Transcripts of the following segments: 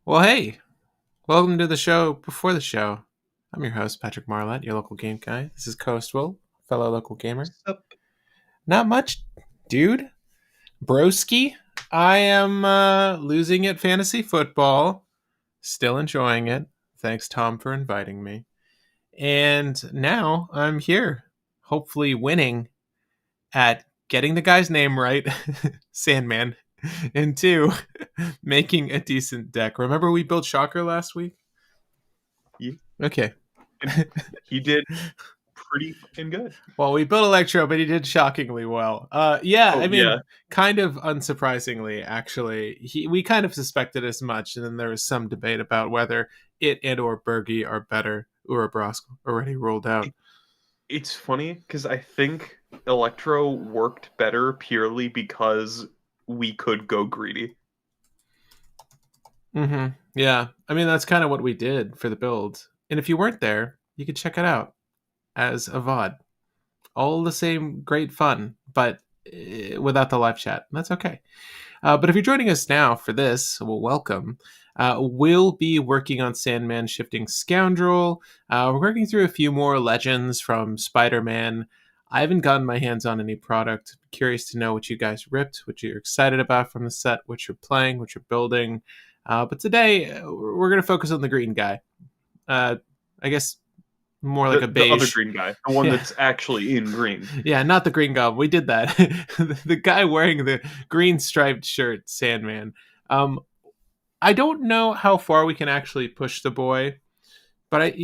Well, hey, welcome to the show before the show. I'm your host, Patrick Marlett, your local game guy. This is Coastwell, fellow local gamer. Sup? Not much, dude. Broski, I am losing at fantasy football. Still enjoying it. Thanks, Tom, for inviting me. And now I'm here, hopefully winning at getting the guy's name right, Sandman, and two, making a decent deck. Remember we built Shocker last week? Yeah. Okay. And he did pretty fucking good. Well, we built Electro, but he did shockingly well. Yeah, Oh I yeah. mean, kind of unsurprisingly, actually. We kind of suspected as much, and then there was some debate about whether it and or Bergie are better. Urabrosk already ruled out. It's funny because I think Electro worked better purely because we could go greedy. Mm-hmm. Yeah, I mean, that's kind of what we did for the build. And if you weren't there, you could check it out as a VOD. All the same great fun, but without the live chat. That's okay. But if you're joining us now for this, well, welcome. We'll be working on Sandman shifting Scoundrel. We're working through a few more legends from Spiderman. I haven't gotten my hands on any product. Curious to know what you guys ripped, what you're excited about from the set, what you're playing, what you're building. But today, we're going to focus on the green guy. I guess more like a The other beige. green guy, the one Yeah. that's actually in green. Yeah, not the green goblin. We did that. The guy wearing the green striped shirt, Sandman. I don't know how far we can actually push the boy, but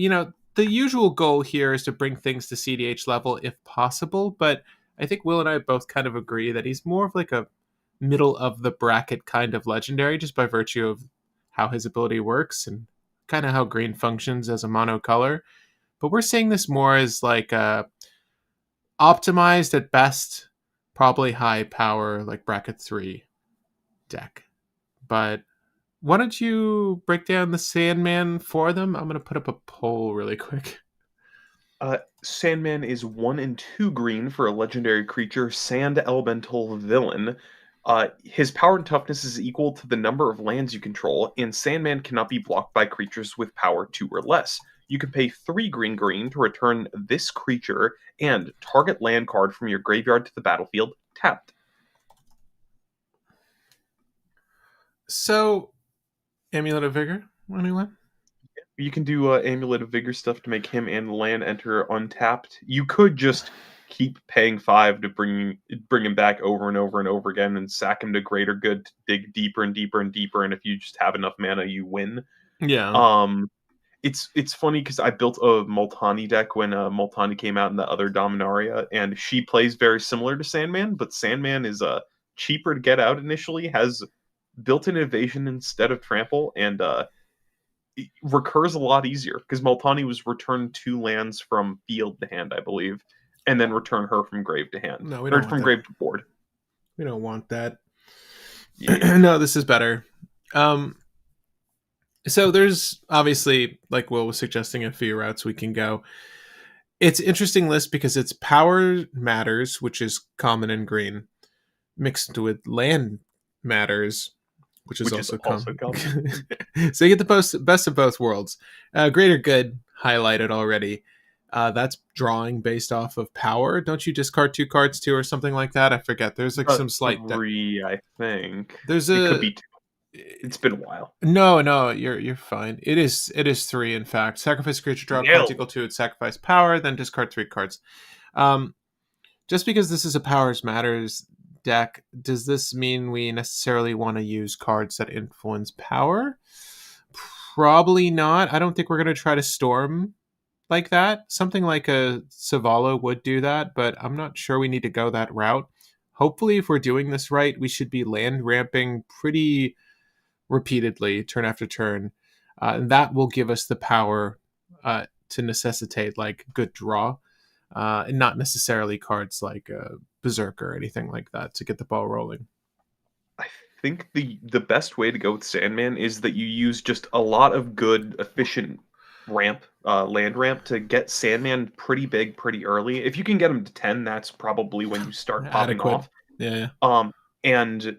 the usual goal here is to bring things to cEDH level if possible. But I think Will and I both kind of agree that he's more of like a middle of the bracket kind of legendary, just by virtue of how his ability works and kind of how green functions as a mono color. But we're seeing this more as like optimized at best, probably high power, like bracket 3 deck. But why don't you break down the Sandman for them? I'm going to put up a poll really quick. Sandman is 1 and 2 green for a legendary creature, Sand Elemental Villain. His power and toughness is equal to the number of lands you control, and Sandman cannot be blocked by creatures with power 2 or less. You can pay 3 green to return this creature and target land card from your graveyard to the battlefield tapped. So, Amulet of Vigor, anyone? You can do Amulet of Vigor stuff to make him and the land enter untapped. You could just keep paying 5 to bring him back over and over and over again and sack him to greater good to dig deeper and deeper and deeper, and if you just have enough mana, you win. Yeah. It's funny because I built a Multani deck when Multani came out in the other Dominaria, and she plays very similar to Sandman, but Sandman is cheaper to get out initially, has built-in evasion instead of trample, and it recurs a lot easier because Multani was return 2 lands from field to hand, I believe, and then return her from grave to hand. No, we Or don't want from that. grave to board. We don't want that. Yeah. No, this is better. So there's obviously, like Will was suggesting, a few routes we can go. It's an interesting list because it's power matters, which is common in green, mixed with land matters, which is also common. So you get the best of both worlds. Greater good highlighted already. That's drawing based off of power. Don't you discard 2 cards too, or something like that? I forget. There's like some slight 3, I think. There's it could be 2. It's been a while. No, you're fine. It is 3 in fact. Sacrifice a creature, draw cards equal to its sacrifice power, then discard 3 cards. Just because this is a powers matters deck, does this mean we necessarily want to use cards that influence power? Probably not. I don't think we're going to try to storm like that. Something like a Savalo would do that, but I'm not sure we need to go that route. Hopefully, if we're doing this right, we should be land ramping pretty repeatedly, turn after turn. And that will give us the power to necessitate like good draw, and not necessarily cards like Berserker or anything like that to get the ball rolling. I think the best way to go with Sandman is that you use just a lot of good, efficient land ramp to get Sandman pretty big pretty early. If you can get him to 10, that's probably when you start popping off. Yeah. And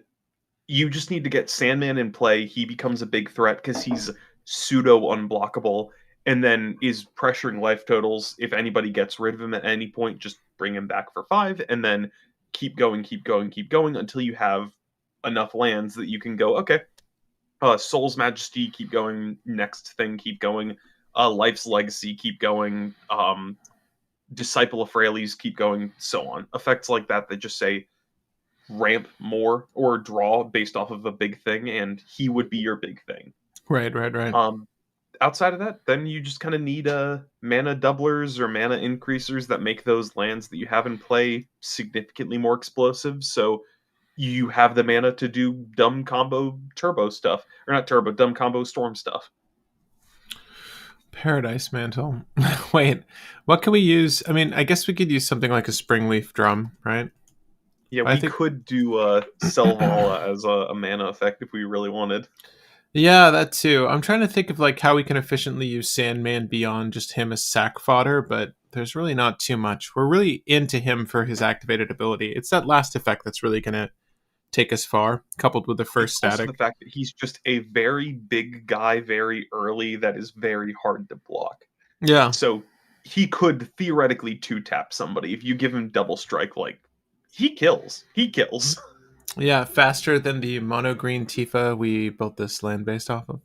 you just need to get Sandman in play. He becomes a big threat because he's pseudo unblockable, and then is pressuring life totals. If anybody gets rid of him at any point, just bring him back for 5, and then keep going, keep going, keep going until you have enough lands that you can go, okay, Soul's Majesty, keep going, next thing, keep going, Life's Legacy, keep going, Disciple of Frailes, keep going, so on. Effects like that that just say ramp more or draw based off of a big thing, and he would be your big thing. Right. Um, Outside of that, then you just kind of need mana doublers or mana increasers that make those lands that you have in play significantly more explosive. So you have the mana to do dumb combo turbo stuff, or not turbo, dumb combo storm stuff. Paradise Mantle. Wait, what can we use? I mean, I guess we could use something like a Springleaf Drum, right? Yeah, I we think. could do Selvala as a mana effect if we really wanted. Yeah, that too. I'm trying to think of like how we can efficiently use Sandman beyond just him as sack fodder, but there's really not too much. We're really into him for his activated ability. It's that last effect that's really going to take us far, coupled with the first It's also the static. fact that he's just a very big guy very early that is very hard to block. Yeah. So he could theoretically two tap somebody if you give him double strike. Like he kills, he kills. Yeah, faster than the mono green Tifa we built this land based off of.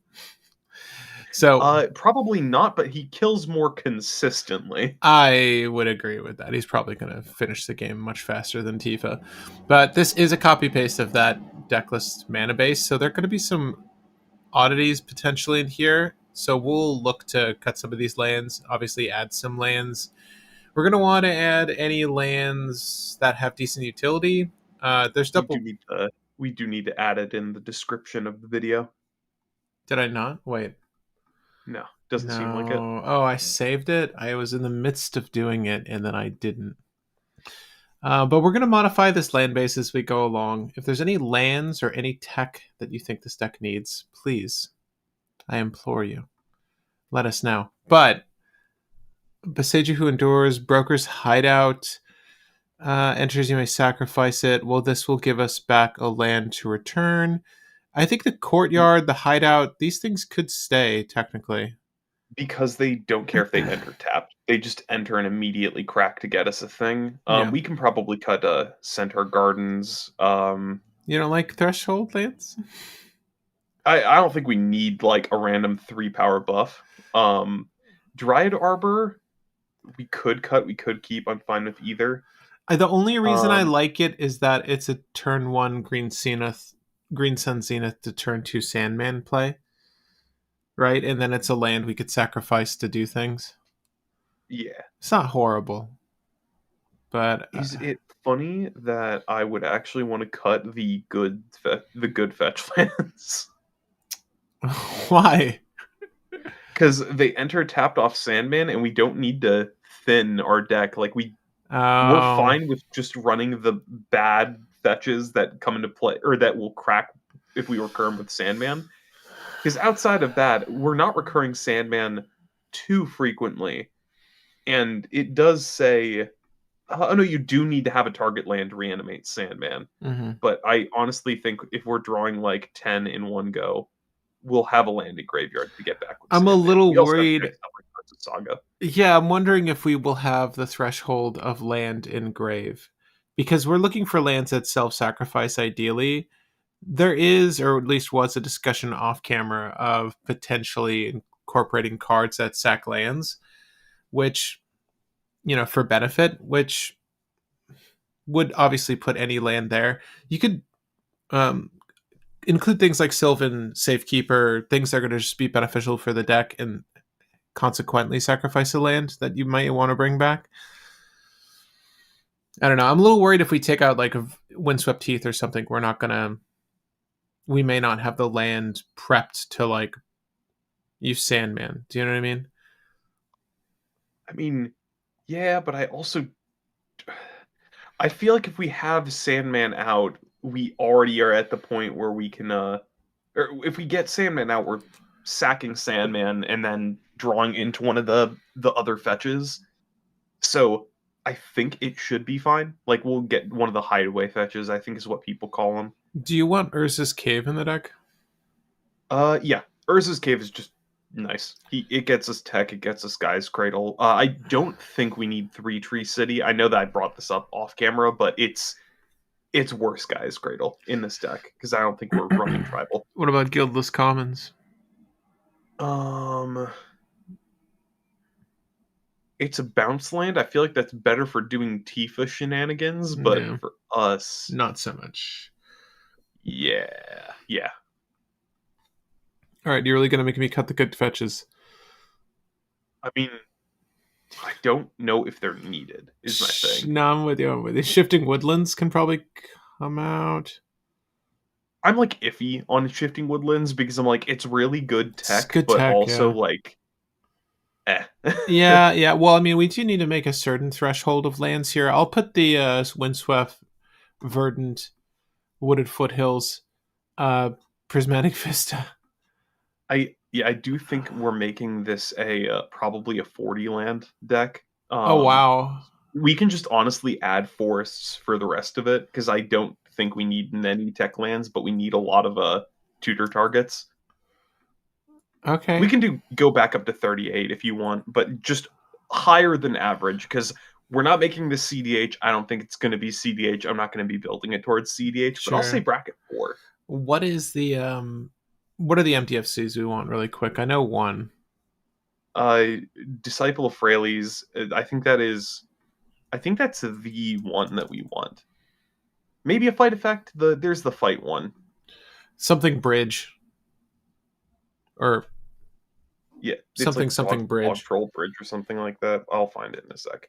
So Probably not, but he kills more consistently. I would agree with that. He's probably going to finish the game much faster than Tifa. But this is a copy paste of that deck list mana base, so there are going to be some oddities potentially in here. So we'll look to cut some of these lands, obviously add some lands. We're going to want to add any lands that have decent utility. There's We do double. need to add it in the description of the video. Did I not? Wait. No, doesn't seem like it. No. Oh, I saved it. I was in the midst of doing it and then I didn't. But we're going to modify this land base as we go along. If there's any lands or any tech that you think this deck needs, please, I implore you, let us know. But Beseju Who Endures, Broker's Hideout, enters you may sacrifice it. Well, this will give us back a land to return. I think the Courtyard, the Hideout, these things could stay, technically. Because they don't care if they enter tapped. They just enter and immediately crack to get us a thing. Yeah. We can probably cut Centaur Gardens. You don't like Threshold lands? I don't think we need like a random 3 power buff. Dryad Arbor, we could cut, we could keep. I'm fine with either. The only reason I Um, like it is that it's a turn 1 Green Sun Zenith to turn 2 Sandman play. Right? And then it's a land we could sacrifice to do things. yeah. It's not horrible. But Is it funny that I would actually want to cut the good fetch lands? why? Because they enter tapped off Sandman, and we don't need to thin our deck. Like we're Oh, fine with just running the bad fetches that come into play or that will crack if we recur them with Sandman. Because outside of that, we're not recurring Sandman too frequently, and it does say, "Oh no, you do need to have a target land to reanimate Sandman." mm-hmm. But I honestly think if we're drawing like 10 in one go, we'll have a landing graveyard to get back with I'm a Sandman. little We also have worried. great stuff like Hearts of Saga. Yeah, I'm wondering if we will have the threshold of land in grave. Because we're looking for lands that self sacrifice ideally. There is, or at least was, a discussion off camera of potentially incorporating cards that sack lands, which, for benefit, which would obviously put any land there. You could um, include things like Sylvan Safekeeper, things that are going to just be beneficial for the deck and consequently sacrifice a land that you might want to bring back. I don't know. I'm a little worried if we take out like a Windswept Heath or something, we may not have the land prepped to like use Sandman. Do you know what I mean? I mean, yeah, but I feel like if we have Sandman out, we already are at the point where we can or if we get Sandman out, we're sacking Sandman and then drawing into one of the other fetches. So I think it should be fine. Like we'll get one of the hideaway fetches, I think is what people call them. Do you want Urza's Cave in the deck? Yeah. Urza's Cave is just nice. It gets us tech, it gets us Guy's Cradle. I don't think we need 3 Tree City. I know that I brought this up off camera, but it's worse Guy's Cradle in this deck because I don't think we're running tribal. What about Guildless Commons? Um, it's a bounce land. I feel like that's better for doing Tifa shenanigans, but No, for us, not so much. yeah. All right, you're really gonna make me cut the good fetches. I mean, I don't know if they're needed. Is my thing. No, I'm with you. I'm with you. Shifting Woodlands can probably come out. I'm like iffy on Shifting Woodlands because I'm like it's really good It's tech, good but tech, also yeah. like, eh. Yeah, yeah. Well, I mean, we do need to make a certain threshold of lands here. I'll put the Windswept, Verdant, Wooded Foothills, uh, Prismatic Vista. I do think we're making this a probably a 40 land deck. Oh wow. We can just honestly add forests for the rest of it because I don't think we need many tech lands, but we need a lot of tutor targets. We Okay. can go back up to 38 if you want, but just higher than average because we're not making this cEDH. I don't think it's going to be cEDH. I'm not going to be building it towards cEDH, but I'll say Sure. bracket 4. What is the What are the MTFCs we want really quick? I know one. Uh, Disciple of Fraley's. I think that's the one that we want. Maybe a fight effect. There's the fight one. Something bridge. Or Yeah, it's something like something dog bridge. troll bridge or something like that. I'll find it in a sec.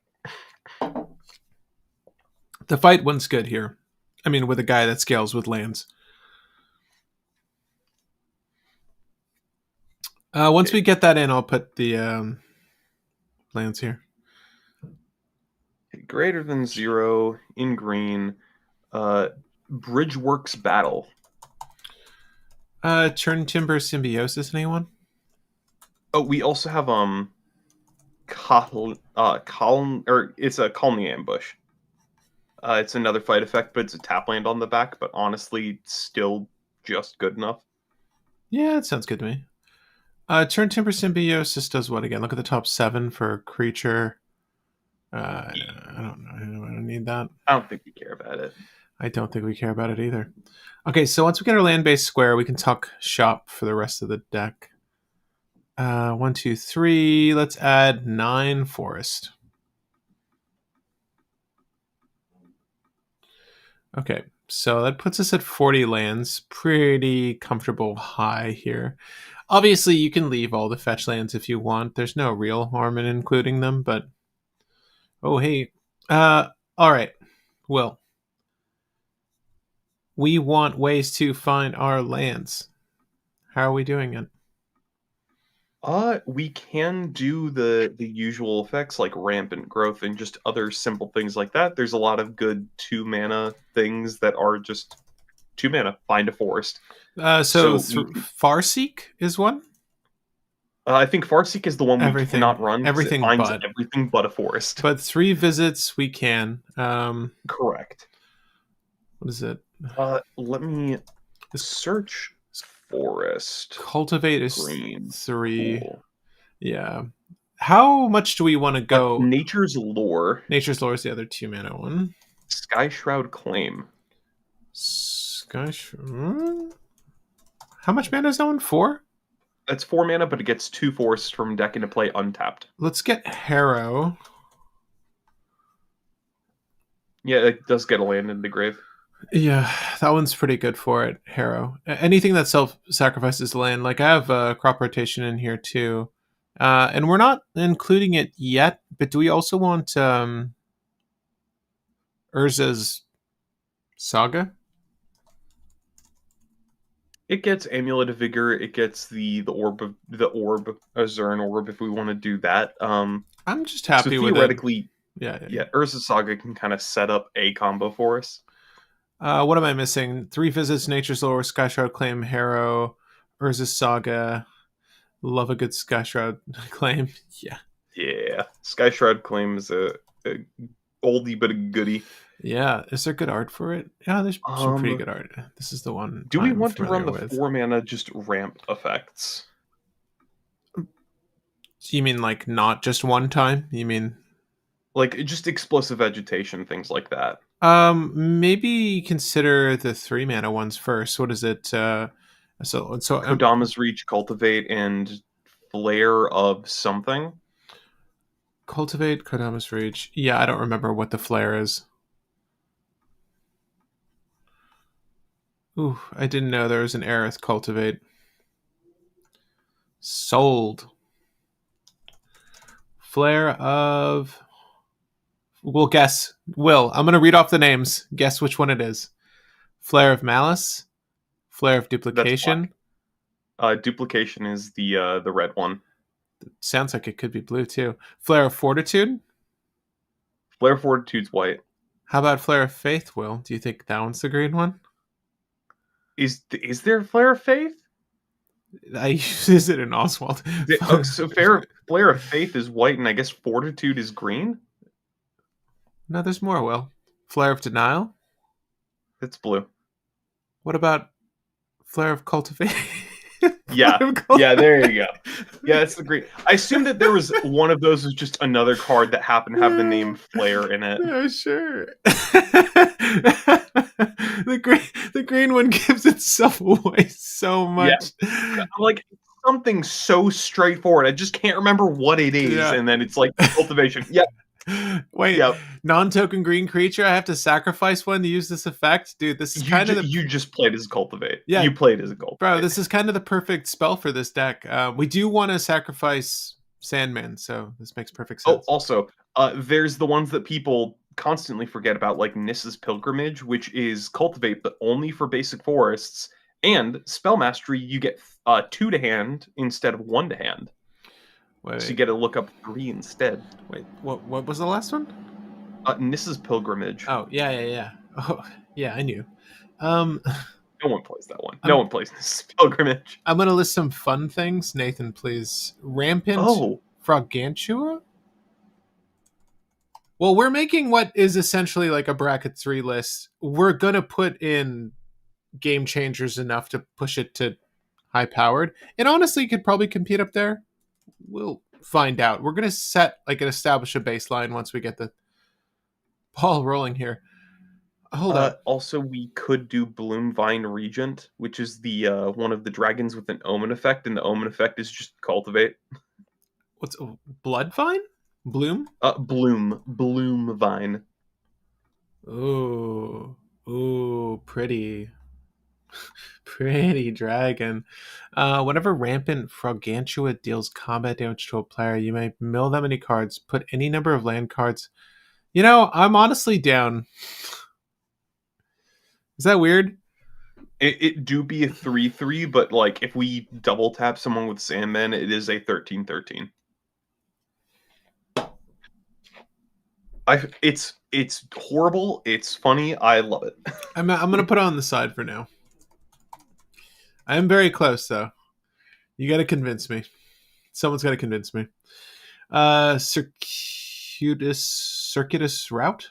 The fight one's good here. I mean, with a guy that scales with lands. Once Okay, we get that in, I'll put the lands here. greater than 0 in green. Uh, Bridgeworks battle. Churn Timber Symbiosis, anyone? Oh, we also have column or it's a Calm Ambush. It's another fight effect, but it's a tap land on the back. But honestly, still just good enough. Yeah, that sounds good to me. Churn Timber Symbiosis does what again? Look at the top 7 for creature. I don't know. I don't need that. I don't think we care about it. I don't think we care about it either. Okay, so once we get our land base square, we can talk shop for the rest of the deck. 1, 2, 3. Let's add 9 forest. Okay, so that puts us at 40 lands. Pretty comfortable high here. Obviously, you can leave all the fetch lands if you want. There's no real harm in including them, but oh hey. All right. Well, we want ways to find our lands. How are we doing it? We can do the usual effects like rampant growth and just other simple things like that. There's a lot of good 2 mana things that are just 2 mana. Find a forest. So So we can. Farseek is one. I think Farseek is the one we Everything, cannot run because it everything finds but. everything but a forest. But 3 visits we can. Correct. What is it? Let me This search forest. cultivate is Green. 3. Cool. Yeah. How much do we want to go? Nature's Lore. Nature's Lore is the other 2 mana one. Sky Shroud Claim. How much mana is that one? 4? That's 4 mana, but it gets 2 forests from deck into play untapped. Let's get Harrow. Yeah, it does get a land in the grave. Yeah, that one's pretty good for it. Harrow. Anything that self-sacrifices land. Like I have crop rotation in here too. And we're not including it yet, but do we also want Urza's Saga? It gets Amulet of Vigor. It gets the orb, Azurn orb if we want to do that. I'm just So happy with it. theoretically, Yeah. yeah, Urza's Saga can kind of set up a combo for us. What am I missing? 3 visits, Nature's Lore, Sky Shroud Claim, Harrow, Urza's Saga. Love a good Sky Shroud Claim. Yeah. Yeah, Sky Shroud Claim is a oldie but a goodie. Yeah, is there good art for it? Yeah, there's some pretty Um, good art. This is the one do we I'm want to run familiar the with. 4 mana just ramp effects? You mean like not just one time? You mean Like just explosive vegetation, things like that. maybe consider the 3 mana ones first. What is it? So Kodama's Reach, Cultivate, and Flare of something. cultivate Kodama's Reach. Yeah, I don't remember what the flare is. Ooh, I didn't know there was an Aerith cultivate. Sold. Flare of. We'll guess. I'm going to read off the names. Guess which one it is. Flare of Malice. Flare of That's black. Duplication. Duplication is the red one. Sounds like it could be blue too. Flare of Fortitude. Flare Fortitude's white. How about Flare of Faith, Will? Do you think that one's the green one? Is there Flare of Faith? I use it in Oswald. So Flare of Faith is white, and I guess Fortitude is green. No, there's more, Will. Flare of Denial. It's blue. What about Flare of Cultivation? Yeah, there you go. Yeah, that's the green. I assumed that there was one of those was just another card that happened to have the name Flare in it. No, sure. the green one gives itself away so much. Yeah. Like something so straightforward. I just can't remember what it is, Yeah. and then it's like cultivation. Yep. Wait, Yep. Non-token green creature. I have to sacrifice one to use this effect, dude. This is you just played as a cultivate. Yeah, you played as a cultivate, bro. This is kind of the perfect spell for this deck. We do want to sacrifice Sandman, so this makes perfect sense. Oh, also, there's the ones that people constantly forget about, like Nissa's Pilgrimage, which is cultivate, but only for basic forests. And spell mastery, you get 2 to hand instead of 1 to hand. Wait. So you get to look up 3 instead. Wait, what was the last one? Nissa's Pilgrimage. Oh, yeah. Oh, yeah, I knew. No one plays that one. No one plays Nissa's Pilgrimage. I'm going to list some fun things. Nathan, please. Rampant Frogantua? Well, we're making what is essentially like a bracket 3 list. We're going to put in game changers enough to push it to high powered. It honestly could probably compete up there. We'll find out. We're going to establish a baseline once we get the ball rolling here. Hold up. Also, we could do Bloomvine Regent, which is the one of the dragons with an omen effect, and the omen effect is just cultivate. What's Bloodvine? Bloom? Bloomvine. Ooh, pretty. Pretty dragon. Whenever Rampant Frogantua deals combat damage to a player, you may mill that many cards. Put any number of land cards. You know, I'm honestly down. Is that weird? It do be a 3/3, but like if we double tap someone with Sandman, it is a 13/13. It's horrible. It's funny. I love it. I'm gonna put it on the side for now. I am very close though. You got to convince me. Someone's got to convince me. Circuitous route.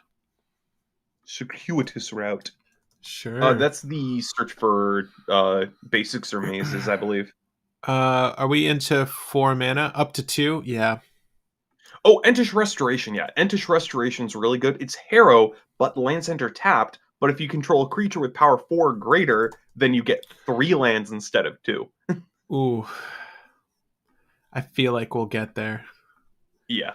Circuitous route. Sure. That's the search for basics or mazes, I believe. Are we into 4 mana? Up to 2? Yeah. Oh, Entish Restoration, yeah. Entish Restoration's really good. It's Harrow, but land center tapped. But if you control a creature with power 4 or greater, then you get 3 lands instead of 2. Ooh. I feel like we'll get there. Yeah.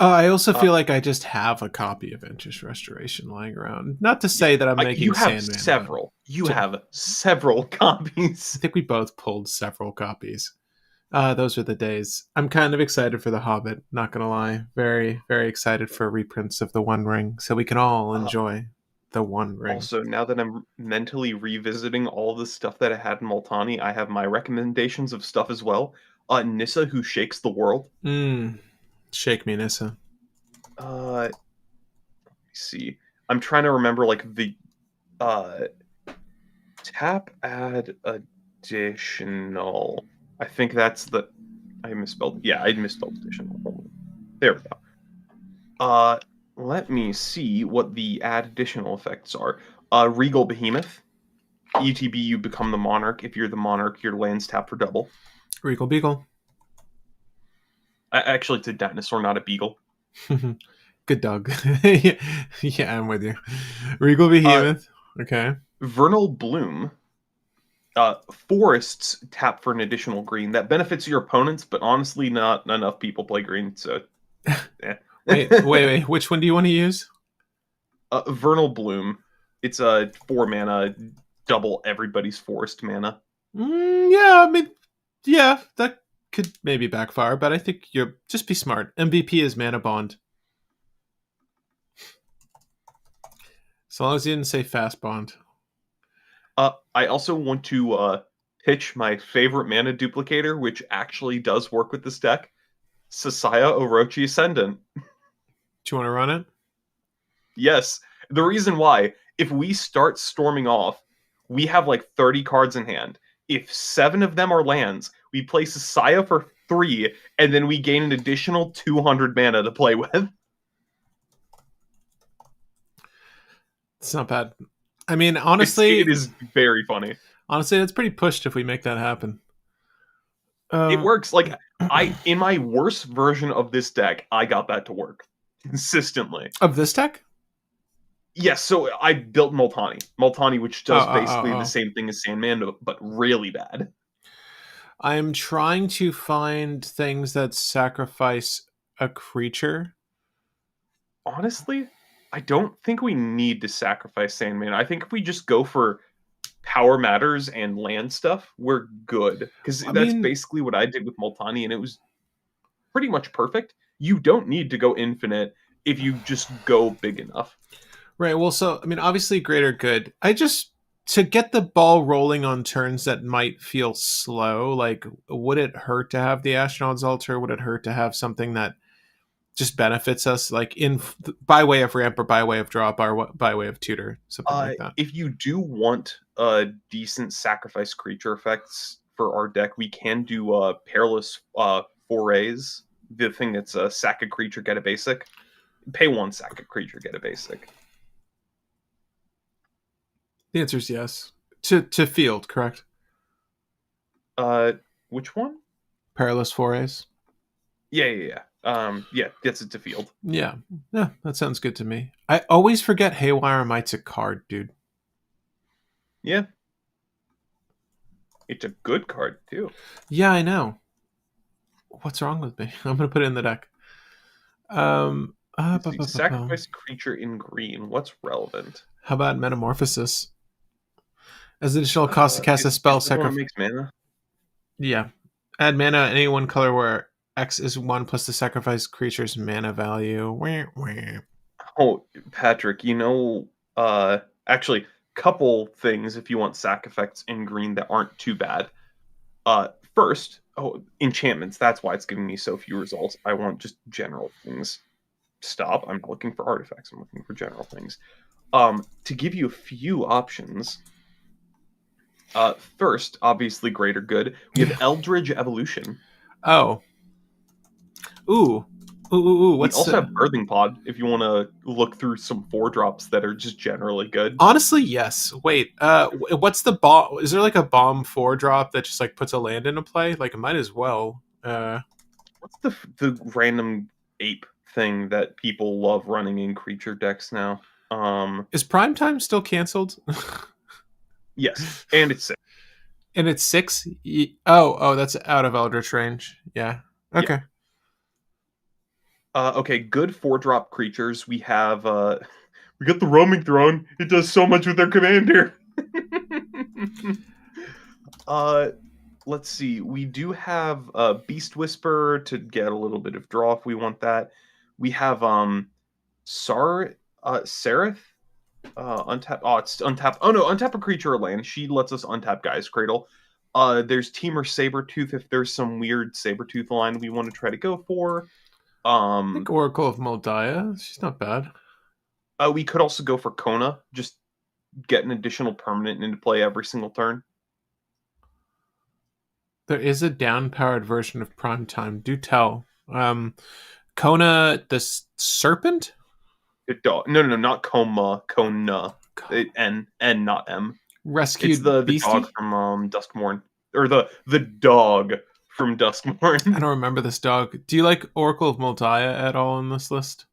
I also feel like I just have a copy of Entish Restoration lying around. Not to say that I'm making you have Sandman. Several. You have several copies. I think we both pulled several copies. Those are the days. I'm kind of excited for The Hobbit, not gonna lie. Very, very excited for reprints of The One Ring, so we can all enjoy The One Ring. Also, now that I'm mentally revisiting all the stuff that I had in Multani, I have my recommendations of stuff as well. Nissa, Who Shakes the World. Shake me, Nissa. Let me see. I'm trying to remember like the tap add additional. I think that's the. I misspelled. Yeah, I misspelled additional. There we go. Let me see what the add additional effects are. Regal Behemoth. ETB, you become the monarch. If you're the monarch, your lands tap for double. Regal Beagle. Actually, it's a dinosaur, not a beagle. Good dog. Yeah, I'm with you. Regal Behemoth. Okay. Vernal Bloom. Forests tap for an additional green. That benefits your opponents, but honestly, not enough people play green, so yeah. wait. Which one do you want to use? Vernal Bloom. It's a 4 mana, double everybody's forest mana. Yeah, I mean, yeah, that could maybe backfire, but I think you're just be smart. MVP is mana bond. As long as you didn't say fast bond. I also want to pitch my favorite mana duplicator, which actually does work with this deck. Sasaya Orochi Ascendant. Do you want to run it? Yes. The reason why, if we start storming off, we have like 30 cards in hand. If 7 of them are lands, we play Sasaya for 3, and then we gain an additional 200 mana to play with. It's not bad. I mean, honestly, it is very funny. Honestly, it's pretty pushed if we make that happen. It works. Like, in my worst version of this deck, I got that to work consistently. Of this deck? Yes, so I built Multani, which does basically the same thing as Sandman, but really bad. I'm trying to find things that sacrifice a creature. Honestly, I don't think we need to sacrifice Sandman. I think if we just go for power matters and land stuff, we're good. Because that's basically what I did with Multani, and it was pretty much perfect. You don't need to go infinite if you just go big enough. Right. Well, so, I mean, obviously greater good. To get the ball rolling on turns that might feel slow, like, would it hurt to have the Astronaut's Altar? Would it hurt to have something that just benefits us, like by way of ramp or by way of drop or by way of tutor, something like that? If you do want decent sacrifice creature effects for our deck, we can do Perilous Forays. The thing that's a sack a creature, get a basic. Pay 1, sack a creature, get a basic. The answer is yes. To field, correct? Which one? Perilous Forays. Yeah. Gets it to field. Yeah, that sounds good to me. I always forget Haywire Might's a card, dude. Yeah. It's a good card, too. Yeah, I know. What's wrong with me? I'm going to put it in the deck. Sacrifice creature in green. What's relevant? How about Metamorphosis? As additional cost to cast a spell, sacrifice makes mana. Yeah, add mana any one color where X is 1 plus the sacrifice creature's mana value. Wah, wah. Oh, Patrick, actually, couple things if you want sack effects in green that aren't too bad. First, enchantments. That's why it's giving me so few results. I want just general things. Stop. I'm not looking for artifacts. I'm looking for general things. To give you a few options. First, obviously, greater good. We have Eldritch Evolution. Oh. Ooh. We also have Birthing Pod if you want to look through some 4-drops that are just generally good. Honestly, yes. Wait, what's the bomb? Is there like a bomb 4-drop that just like puts a land into play? Like, it might as well. What's the random ape thing that people love running in creature decks now? Is Primetime still canceled? Yes, and it's 6. And it's 6? Oh, that's out of Eldritch range. Yeah. Okay. Yeah. Okay, good 4-drop creatures. We have we got the Roaming Throne. It does so much with their commander. Let's see. We do have Beast Whisper to get a little bit of draw if we want that. We have Seraph. Untap. Oh, it's untap. Oh no, untap a creature or land. She lets us untap Guy's Cradle. There's Teamer Sabertooth if there's some weird Sabertooth line we want to try to go for. I think Oracle of Moldiah. She's not bad. We could also go for Kona. Just get an additional permanent into play every single turn. There is a down-powered version of Primetime. Do tell. Kona the Serpent? No, not Coma, Kona. N, not M. It's Rescued the dog Beastie? from Duskmorn, or the dog from I Duskmorn. don't remember this dog. Do you like Oracle of Moldiah at all in this list?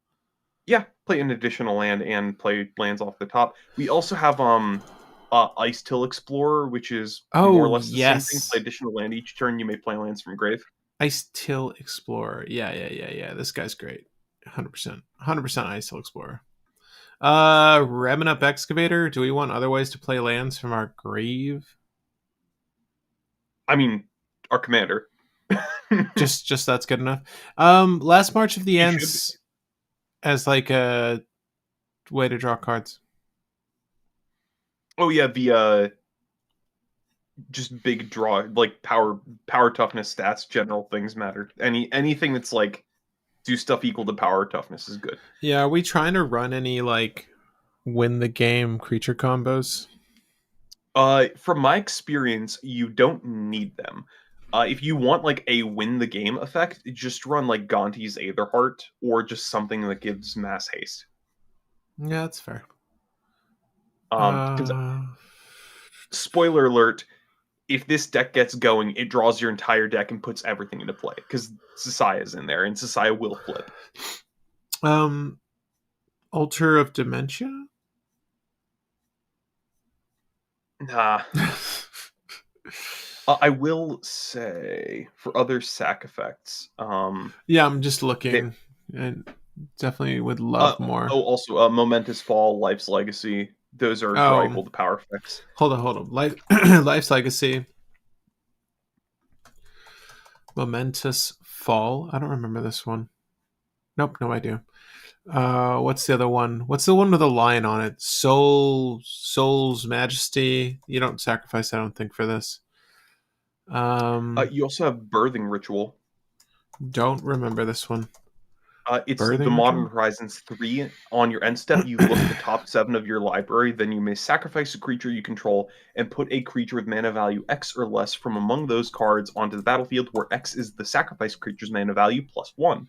Yeah, play an additional land and play lands off the top. We also have Ice Till Explorer, which is more or Oh, less the same thing. Play yes. additional land each turn. You may play lands from grave. Ice Till Explorer. Yeah. This guy's great. 100%. 100% Ice Till Explorer. Revving up Excavator. Do we want other ways to play lands from our grave? I mean, our commander. Just that's good enough. Last March of the He should be. Ants as like a way to draw cards. Oh yeah, the just big draw, like power toughness stats, general things matter. Anything that's like do stuff equal to power toughness is good. Yeah, are we trying to run any like win the game creature combos? From my experience, you don't need them. If you want like a win the game effect, just run like Gonti's Aetherheart or just something that gives mass haste. Yeah, that's fair. Because spoiler alert, if this deck gets going, it draws your entire deck and puts everything into play because Sasaya's in there and Sasaya will flip. Um, Altar of Dementia. Nah. I will say for other sack effects. Yeah, I'm just looking, and definitely would love more. Also, Momentous Fall, Life's Legacy. Those are draw Oh, equal to power effects. hold on. Life's Legacy. Momentous Fall. I don't remember this one. Nope, no idea. What's the other one? What's the one with a lion on it? Soul's Majesty. You don't sacrifice, I don't think, for this. You also have Birthing Ritual. Don't remember this one. It's Birthing the Modern Ritual? Horizons 3. On your end step, you look at the top 7 of your library, then you may sacrifice a creature you control and put a creature with mana value X or less from among those cards onto the battlefield, where X is the sacrifice creature's mana value +1.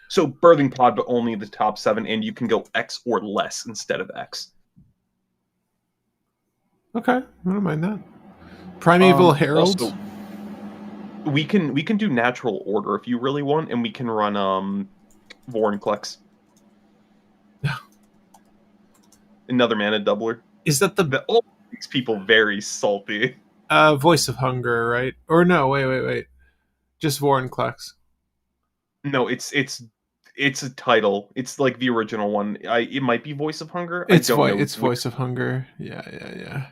So Birthing Pod, but only the top 7, and you can go X or less instead of X. Okay, I don't mind that. Primeval Herald. Also, we can do Natural Order if you really want, and we can run Vorinclex. Another mana doubler. Is that the That all makes people very salty. Voice of Hunger, right? Or no, wait. Just Vorinclex. No, it's a title. It's like the original one. It might be Voice of Hunger. I It's don't know. It's Voice of Hunger. Yeah.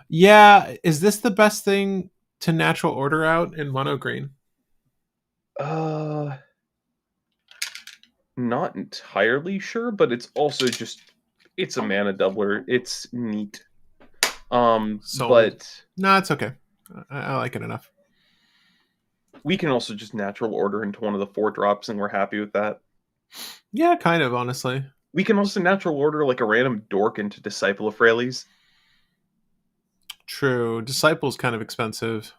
Yeah, is this the best thing to natural order out in mono green? Not entirely sure, but it's a mana doubler. It's neat. Sold. But no, it's okay. I like it enough. We can also just natural order into one of the 4 drops, and we're happy with that. Yeah, kind of, honestly. We can also natural order like a random dork into Disciple of Freyalise. True. Disciple's kind of expensive.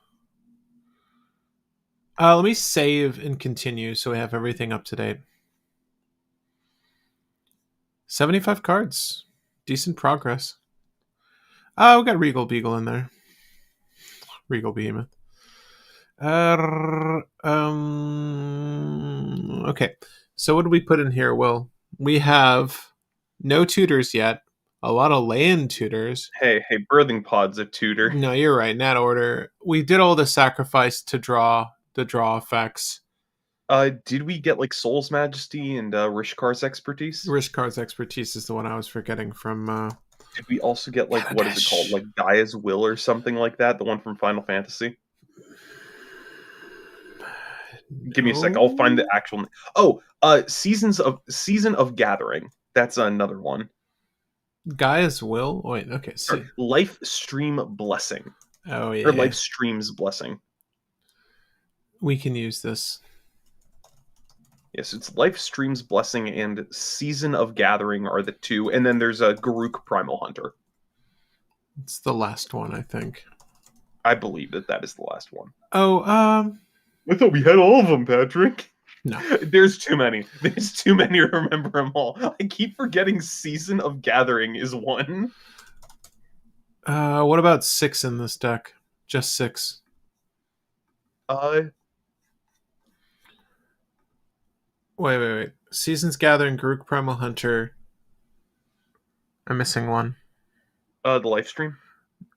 Let me save and continue so we have everything up to date. 75 cards. Decent progress. We got Regal Beagle in there. Regal Behemoth. Okay. So what do we put in here? Well, we have no tutors yet. A lot of land tutors. Hey, Birthing Pod's a tutor. No, you're right. Nat order. We did all the sacrifice to draw the draw effects. Did we get like Soul's Majesty and Rishkar's Expertise? Rishkar's Expertise is the one I was forgetting from. Did we also get like what is it called, like Gaia's Will or something like that? The one from Final Fantasy. Give me a sec. I'll find the actual. Season of Gathering. That's another one. Gaia's Will. Oh, wait, okay. See. Life Stream Blessing. Oh yeah. Or Life Stream's Blessing. We can use this. Yes, it's Life Stream's Blessing and Season of Gathering are the 2, and then there's a Garruk Primal Hunter. It's the last one, I think. I believe that is the last one. Oh, I thought we had all of them, Patrick. No. There's too many. There's too many to remember them all. I keep forgetting Season of Gathering is one. What about 6 in this deck? Just 6. Uh, Wait. Seasons Gathering, Garuk Primal Hunter. I'm missing one. the live stream.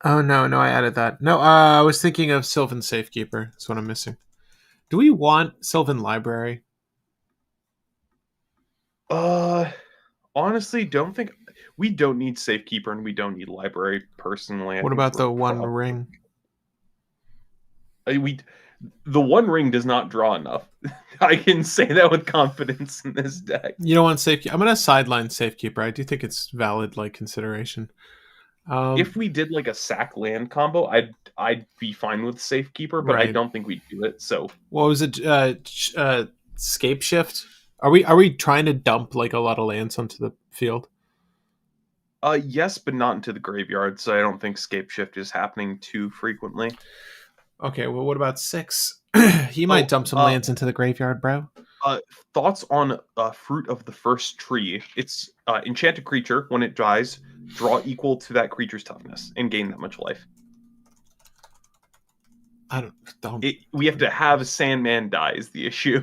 Oh, no, I added that. No, I was thinking of Sylvan Safekeeper. That's what I'm missing. Do we want Sylvan Library? Uh, honestly, don't think we don't need Safekeeper and we don't need Library. Personally, I What think about we're the One Ring? we the One Ring does not draw enough. I can say that with confidence in this deck. You don't want Safekeeper? I'm going to sideline Safekeeper. I do think it's valid like consideration. If we did like a sack land combo, I'd be fine with Safekeeper, but I Right. don't think we'd do it. So What was it? Scape Shift? Are we trying to dump like a lot of lands onto the field? yes, but not into the graveyard, so I don't think Scape Shift is happening too frequently. Okay, well, what about 6? He might dump some lands into the graveyard, bro. Thoughts on Fruit of the First Tree? It's enchanted creature. When it dies, draw equal to that creature's toughness and gain that much life. I don't. We have to have Sandman die is the issue.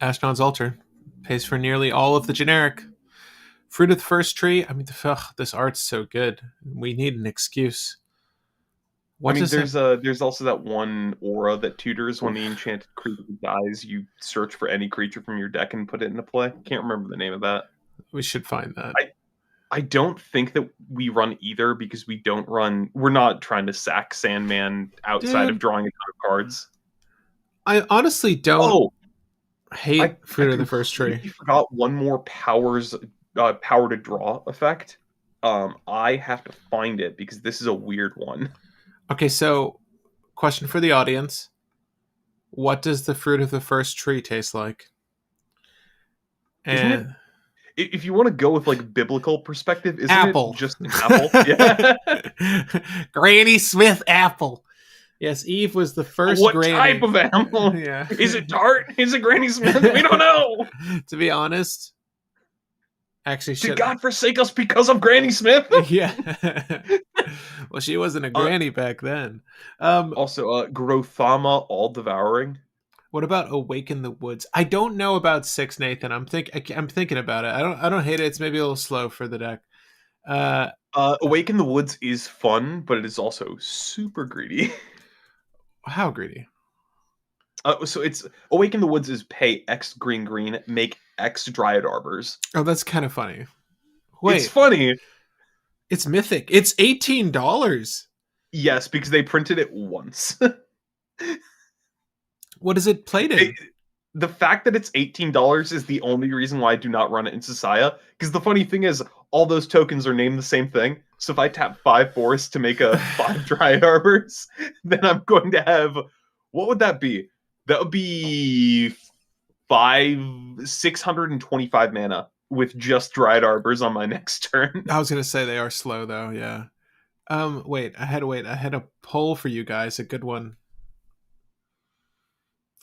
Ashnod's Altar pays for nearly all of the generic. Fruit of the First Tree. I mean, this art's so good. We need an excuse. What there's also that one aura that tutors when the enchanted creature dies. You search for any creature from your deck and put it into play. Can't remember the name of that. We should find that. I don't think that we run either because we're not trying to sack Sandman outside of drawing a ton of cards. I honestly don't hate Fruit of the First Tree. I forgot one more power to draw effect. I have to find it because this is a weird one. Okay, so question for the audience. What does the Fruit of the First Tree taste like? And if you want to go with like biblical perspective, isn't apple. It just an apple? Yeah. Granny Smith apple. Yes, Eve was the first what granny. Type of apple? Yeah. Is it tart? Is it Granny Smith? We don't know. To be honest, actually, did God forsake us because of Granny Smith? Yeah. Well, she wasn't a granny back then. Also, Grothama All Devouring. What about Awaken the Woods? I don't know about 6, Nathan. I'm thinking about it. I don't hate it. It's maybe a little slow for the deck. Awaken the Woods is fun, but it is also super greedy. How greedy? So it's Awaken the Woods is pay X green, make X Dryad Arbors. Oh, that's kind of funny. Wait, it's funny. It's mythic. It's $18. Yes, because they printed it once. What is it played in? The fact that it's $18 is the only reason why I do not run it in Sasaya. Because the funny thing is, all those tokens are named the same thing. So if I tap 5 forests to make a 5 Dryad Arbors, then I'm going to have... What would that be? That would be 625 mana with just Dryad Arbors on my next turn. I was going to say they are slow, though, yeah. Wait. I had a poll for you guys, a good one.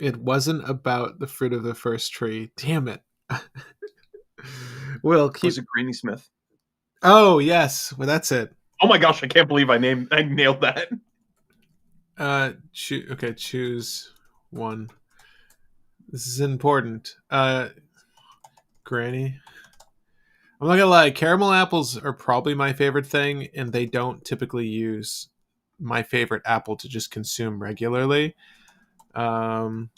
It wasn't about the Fruit of the First Tree. Damn it. Was it Granny Smith? Oh, yes. Well, that's it. Oh my gosh, I can't believe I nailed that. Choose one. This is important. Granny. I'm not gonna lie, caramel apples are probably my favorite thing, and they don't typically use my favorite apple to just consume regularly. That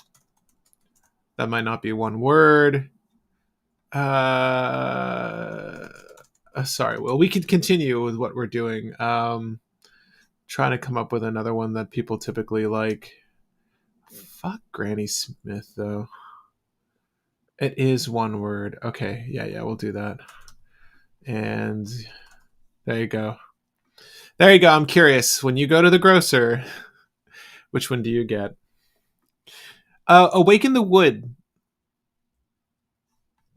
might not be one word. Sorry, Will. We could continue with what we're doing. Trying to come up with another one that people typically like. Fuck Granny Smith, though. It is one word. Okay, yeah, we'll do that. And there you go. I'm curious. When you go to the grocer, which one do you get? Awaken the Wood.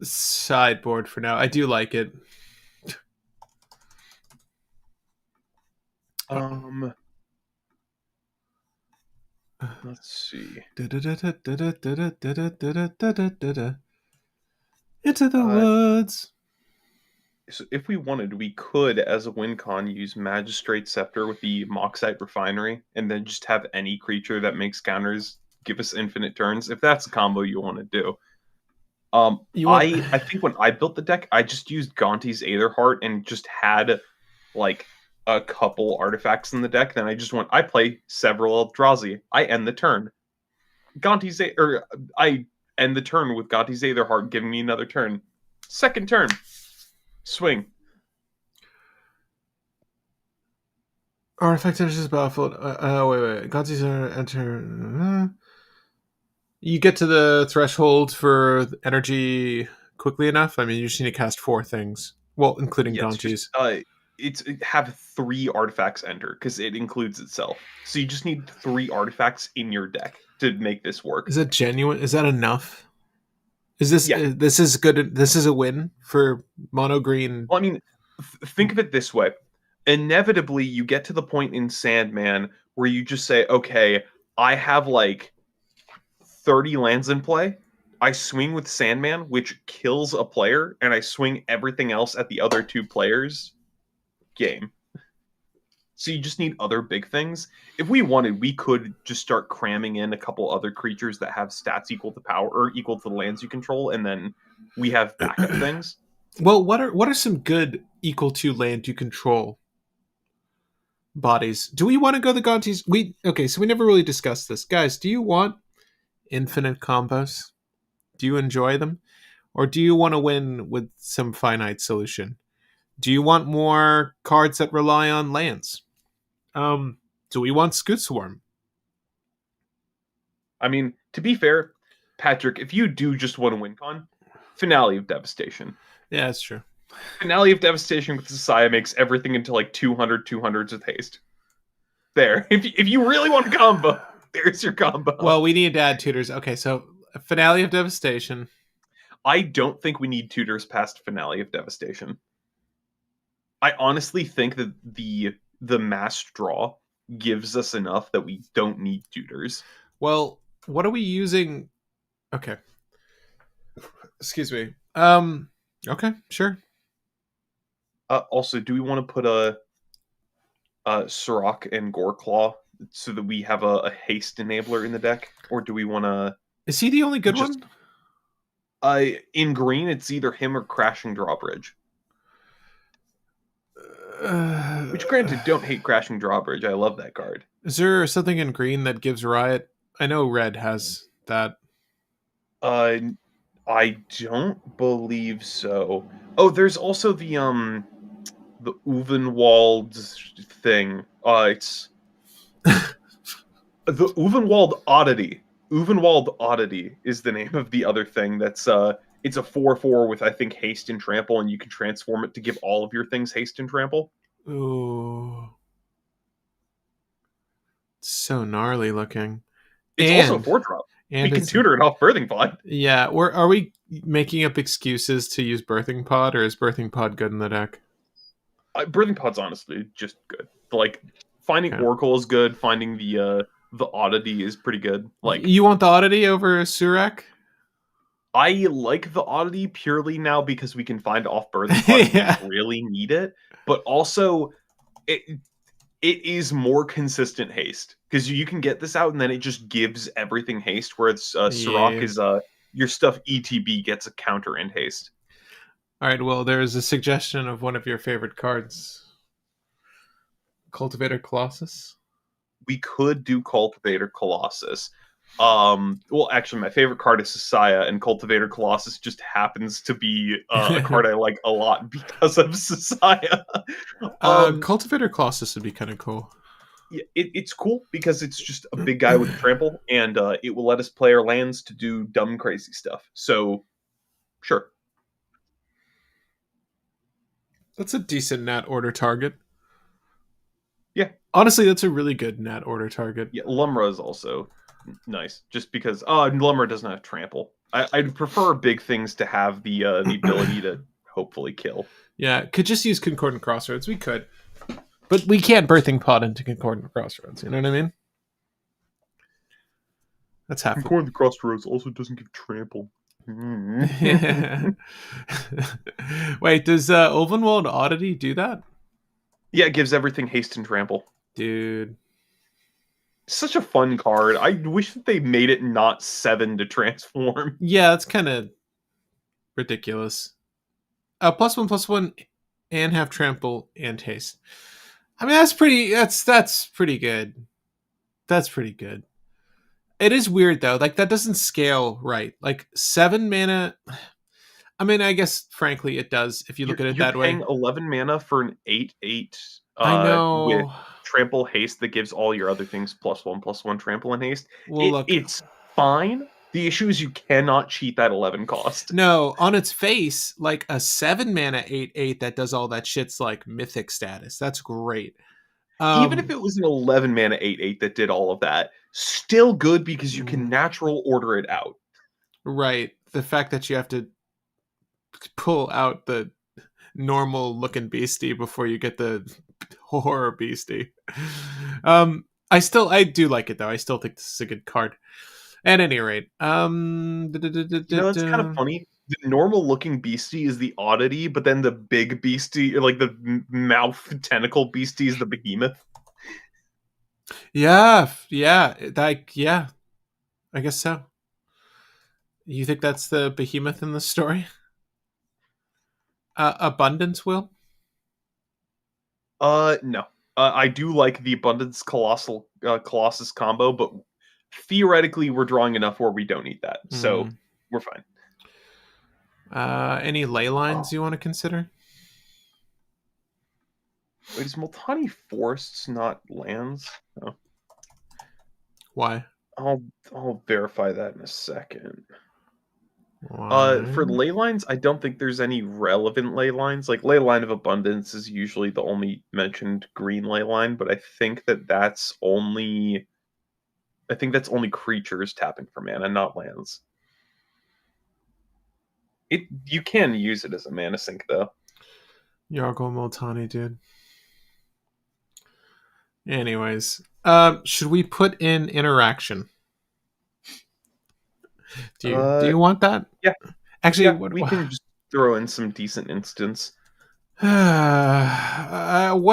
Sideboard for now. I do like it. Let's see. Into the woods. So if we wanted, we could, as a win con, use Magistrate Scepter with the Moxite Refinery, and then just have any creature that makes counters give us infinite turns, if that's a combo you want to do. I think when I built the deck, I just used Gonti's Aetherheart and just had like a couple artifacts in the deck. Then I play several Eldrazi. I end the turn. I end the turn with Gonti's Aetherheart giving me another turn. Second turn. Swing. Artifact enters battlefield. Wait. Gonti's enter. You get to the threshold for energy quickly enough? I mean, you just need to cast 4 things. Well, including Gonti's. It's have 3 artifacts enter because it includes itself. So you just need 3 artifacts in your deck to make this work. Is that genuine? Is that enough? Is this this is good? This is a win for mono green. Well, I mean, think of it this way: inevitably, you get to the point in Sandman where you just say, "Okay, I have like 30 lands in play. I swing with Sandman, which kills a player, and I swing everything else at the other 2 players." Game. So you just need other big things. If we wanted, we could just start cramming in a couple other creatures that have stats equal to power or equal to the lands you control, and then we have backup things. Well, what are some good equal to land you control bodies? Do we want to go the Gonti's? So we never really discussed this, guys. Do you want infinite combos? Do you enjoy them, or do you want to win with some finite solution? Do you want more cards that rely on lands? Do we want Scoot Swarm? I mean, to be fair, Patrick, if you do just want to win con, Finale of Devastation. Yeah, that's true. Finale of Devastation with Sasaya makes everything into like 200s with haste. There. If you really want a combo, there's your combo. Well, we need to add tutors. Okay, so Finale of Devastation. I don't think we need tutors past Finale of Devastation. I honestly think that the mass draw gives us enough that we don't need tutors. Well, what are we using? Okay. Excuse me. Okay, sure. Also, do we want to put a Sirach and Goreclaw so that we have a haste enabler in the deck? Or do we want to... Is he the only good one? In green, it's either him or Crashing Drawbridge. Which, granted, don't hate Crashing Drawbridge. I love that card. Is there something in green that gives Riot? I know red has that. I don't believe so. Oh, there's also the Uvenwald thing. It's the Uvenwald Oddity. Uvenwald Oddity is the name of the other thing. That's it's a 4/4 with, I think, haste and trample, and you can transform it to give all of your things haste and trample. Ooh, it's so gnarly looking. It's also 4-drop. We can tutor it off Birthing Pod. Yeah, are we making up excuses to use Birthing Pod, or is Birthing Pod good in the deck? Birthing Pod's honestly just good. Like, finding Oracle is good. Finding the Oddity is pretty good. Like, you want the Oddity over Surak? I like the Oddity purely now because we can find off Birthing Pod if we really need it. But also, it is more consistent haste because you can get this out and then it just gives everything haste. Whereas Sirach is your stuff ETB gets a counter and haste. All right. Well, there is a suggestion of one of your favorite cards, Cultivator Colossus. We could do Cultivator Colossus. Well, actually, my favorite card is Sasaya, and Cultivator Colossus just happens to be a card I like a lot because of Sasaya. Cultivator Colossus would be kind of cool. Yeah, it's cool because it's just a big guy with trample, and it will let us play our lands to do dumb, crazy stuff. So, sure. That's a decent Nat Order target. Yeah. Honestly, that's a really good Nat Order target. Yeah, Lumra is also nice, just because Lumra doesn't have trample. I'd prefer big things to have the ability to hopefully kill. Yeah, could just use Concordant Crossroads. We could. But we can't Birthing Pod into Concordant Crossroads. You know what I mean? That's half of Core of the Crossroads also doesn't give trample. yeah. Wait, does Ulvenwald Oddity do that? Yeah, it gives everything haste and trample. Dude. Such a fun card. I wish that they made it not 7 to transform. Yeah, that's kind of ridiculous. +1/+1 and have trample and haste. I mean, that's pretty good. That's pretty good. It is weird though. Like that doesn't scale right. Like 7 mana. I mean, I guess frankly it does if you look at it You're that way. paying 11 mana for an 8/8 I with know. trample haste that gives all your other things +1/+1 trample and haste. Well, look. It's fine. The issue is you cannot cheat that 11 cost. No, on its face, like a 7 mana 8/8 that does all that shit's like mythic status. That's great. Even if it was an 11 mana 8/8 that did all of that, still good because you can natural order it out. Right. The fact that you have to pull out the normal looking beastie before you get the horror beastie. I do like it though. I still think this is a good card. At any rate, It's kind of funny. The normal looking beastie is the oddity, but then the big beastie, like the mouth tentacle beastie, is the behemoth. Yeah, yeah. I guess so. You think that's the behemoth in the story? Abundance will. No. I do like the abundance colossus combo, but theoretically we're drawing enough where we don't need that, so we're fine. Any ley lines you want to consider? Wait, is Multani forests not lands? No. Why? I'll verify that in a second. Why? For ley lines, I don't think there's any relevant ley lines. Like ley line of abundance is usually the only mentioned green ley line, but I think that's only creatures tapping for mana, not lands. You can use it as a mana sink though. Yargle Multani, dude. Anyways, should we put in interaction? Do you want that? Yeah. Actually, Yeah, we can just throw in some decent instance. What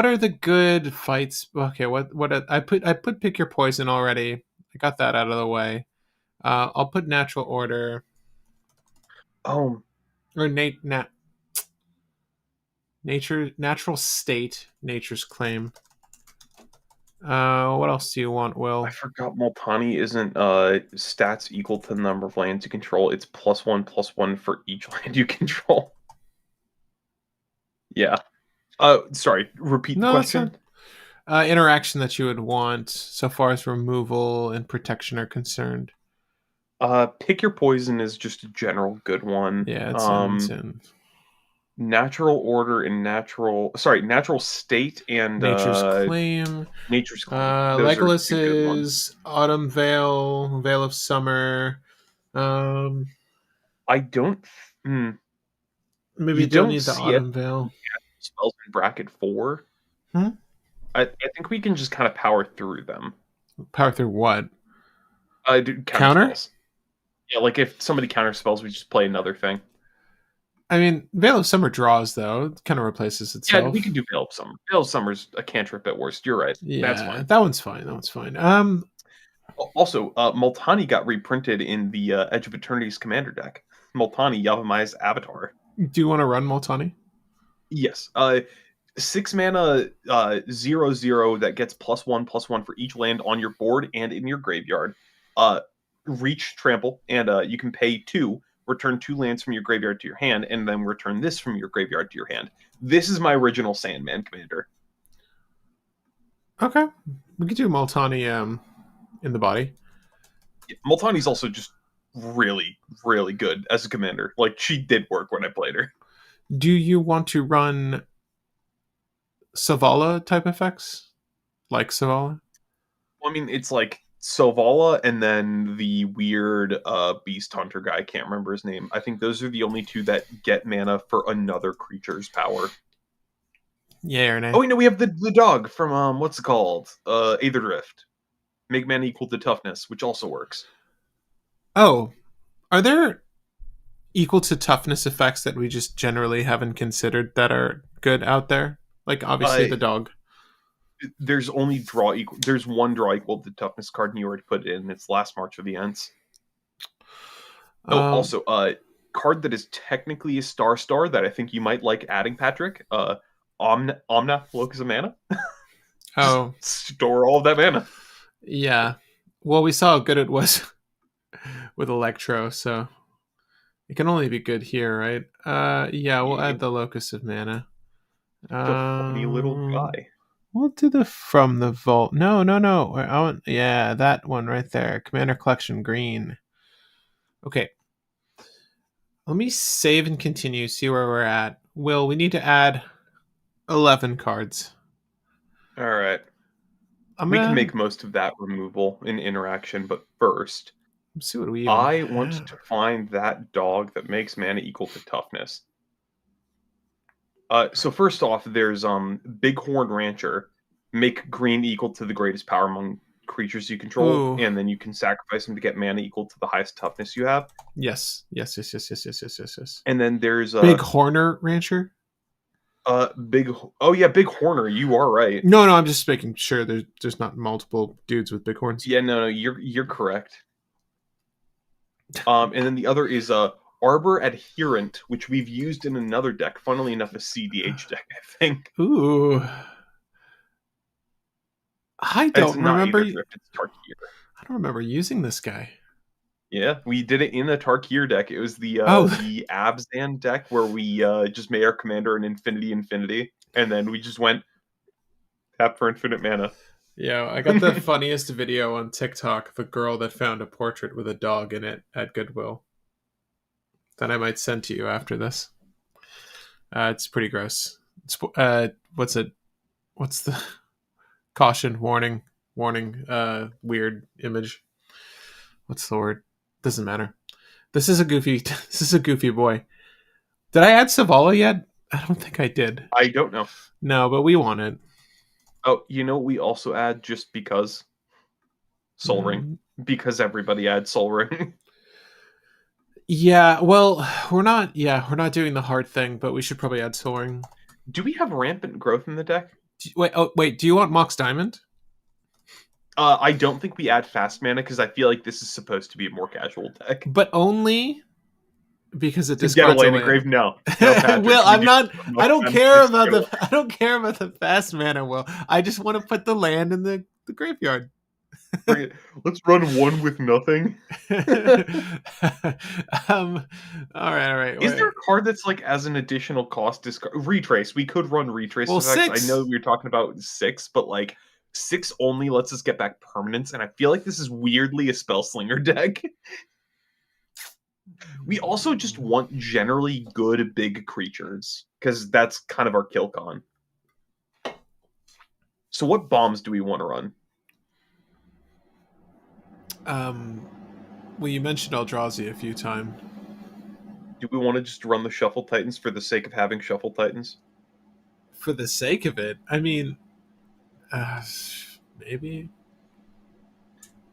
are the good fights? Okay, I put pick your poison already. I got that out of the way. I'll put natural order. Oh, Or natural state, nature's claim. What else do you want, Will? I forgot Multani isn't stats equal to the number of lands you control. It's +1/+1 for each land you control. Yeah. Sorry, repeat the question. Interaction that you would want so far as removal and protection are concerned. Pick your poison is just a general good one. Yeah, it's in. Natural order and natural state and nature's claim. Nature's claim. Legolas is Autumn Veil of Summer. I don't. Maybe you don't need the Autumn Veil. Spells in bracket 4. I think we can just kind of power through them. Power through what? Counter spells. Yeah, like if somebody counter spells, we just play another thing. I mean, Veil of Summer draws, though. It kind of replaces itself. Yeah, we can do Veil of Summer. Veil of Summer's a cantrip at worst. You're right. Yeah, that's fine. That one's fine. Also, Multani got reprinted in the Edge of Eternity's commander deck. Multani, Yavimai's avatar. Do you want to run Multani? Yes. 6 mana 0/0 that gets +1/+1 for each land on your board and in your graveyard. Reach trample, and you can pay 2. Return 2 lands from your graveyard to your hand, and then return this from your graveyard to your hand. This is my original Sandman commander. Okay. We could do Multani in the body. Yeah, Multani's also just really, really good as a commander. Like, she did work when I played her. Do you want to run Savala type effects? Like Savala? Well, I mean, it's like Savala and then the weird Beast Hunter guy. I can't remember his name. I think those are the only 2 that get mana for another creature's power. Yeah or nay? Oh, wait, no, we have the dog from, what's it called? Aether Drift. Make mana equal to toughness, which also works. Oh, are there equal to toughness effects that we just generally haven't considered that are good out there? Like obviously Uh, the dog. there's only draw equal. There's one draw equal to toughness card, and you already put it in. It's last March of the Ents. Oh, Um, also, card that is technically a star that I think you might like adding, Patrick. Omnath Locus of Mana. Just oh, store all of that mana. yeah. Well, we saw how good it was with Electro, so it can only be good here, right? Yeah, we'll Yeah, add the Locus of Mana. the funny little guy. We'll do the From the Vault. No, no, no. I want, yeah, that one right there. Commander Collection Green. Okay. Let me save and continue, see where we're at. Will, we need to add 11 cards. All right. I'm We can gonna make most of that removal in interaction, but first, see what we even I want have. to find that dog that makes mana equal to toughness. So first off, there's Bighorn Rancher. Make green equal to the greatest power among creatures you control, Ooh. and then you can sacrifice them to get mana equal to the highest toughness you have. Yes. Yes, yes, yes, yes, yes, yes, yes, yes. And then there's Big Horner Rancher? big. Oh yeah, Big Horner. You are right. No, no, I'm just making sure there's not multiple dudes with big horns. Yeah, no, you're correct. And then the other is Arbor Adherent, which we've used in another deck. Funnily enough, a cEDH deck, I think. Ooh. I It's don't not remember. either I Drift, it's Tarkir. don't remember using this guy. Yeah, we did it in the Tarkir deck. It was Oh, the Abzan deck where we just made our commander an infinity, and then we just went tap for infinite mana. yeah. I got the funniest video on TikTok of a girl that found a portrait with a dog in it at Goodwill that I might send to you after this. It's pretty gross. It's, what's it? What's the caution warning? Warning. Weird image. What's the word? Doesn't matter. This is a goofy. This is a goofy boy. Did I add Savala yet? I don't think I did. I don't know. No, but we want it. Oh, we also add just because Soul Ring. Because everybody adds Soul Ring. Yeah, well, we're not. Yeah, we're not doing the hard thing, but we should probably add Soaring. Do we have Rampant Growth in the deck? Wait, oh wait. Do you want Mox Diamond? I don't think we add fast mana because I feel like this is supposed to be a more casual deck. But only because it To get a discards a land land. engrave, no. Patrick, Will, I'm not. I don't care about the. the. I don't care about the fast mana. Will, I just want to put the land in the graveyard. Let's run one with nothing. All right, all right. Is there a card that's like as an additional cost discard? Retrace. We could run retrace Well, effects. 6. I know we were talking about 6, but like 6 only lets us get back permanents, and I feel like this is weirdly a spell slinger deck. We also just want generally good big creatures because that's kind of our kill con. So what bombs do we want to run? Well, you mentioned Eldrazi a few times. Do we want to just run the Shuffle Titans for the sake of having Shuffle Titans? For the sake of it, I mean, maybe.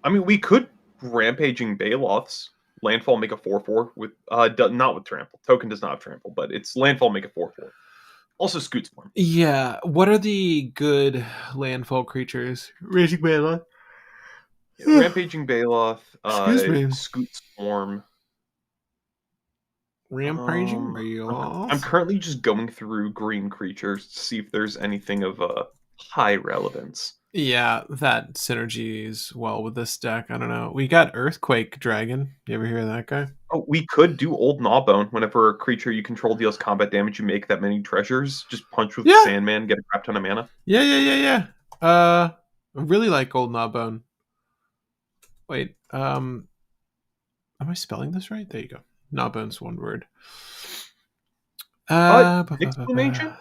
I mean, we could Rampaging Baloths. Landfall make a 4/4 with not with trample. Token does not have trample, but it's landfall make a 4/4. Also Scoots form. Yeah. What are the good landfall creatures? Raging Baloth. Rampaging Baloth. Excuse me. Scoots form. Rampaging Baloth. I'm currently just going through green creatures to see if there's anything of high relevance. Yeah, that synergies well with this deck. I don't know. We got Earthquake Dragon. You ever hear of that guy? Oh, we could do Old Gnawbone. Whenever a creature you control deals combat damage, you make that many treasures. Just punch with Sandman, get a crap ton of mana. Yeah. I really like Old Gnawbone. Wait, am I spelling this right? There you go. Gnawbone's one word. Exclamation?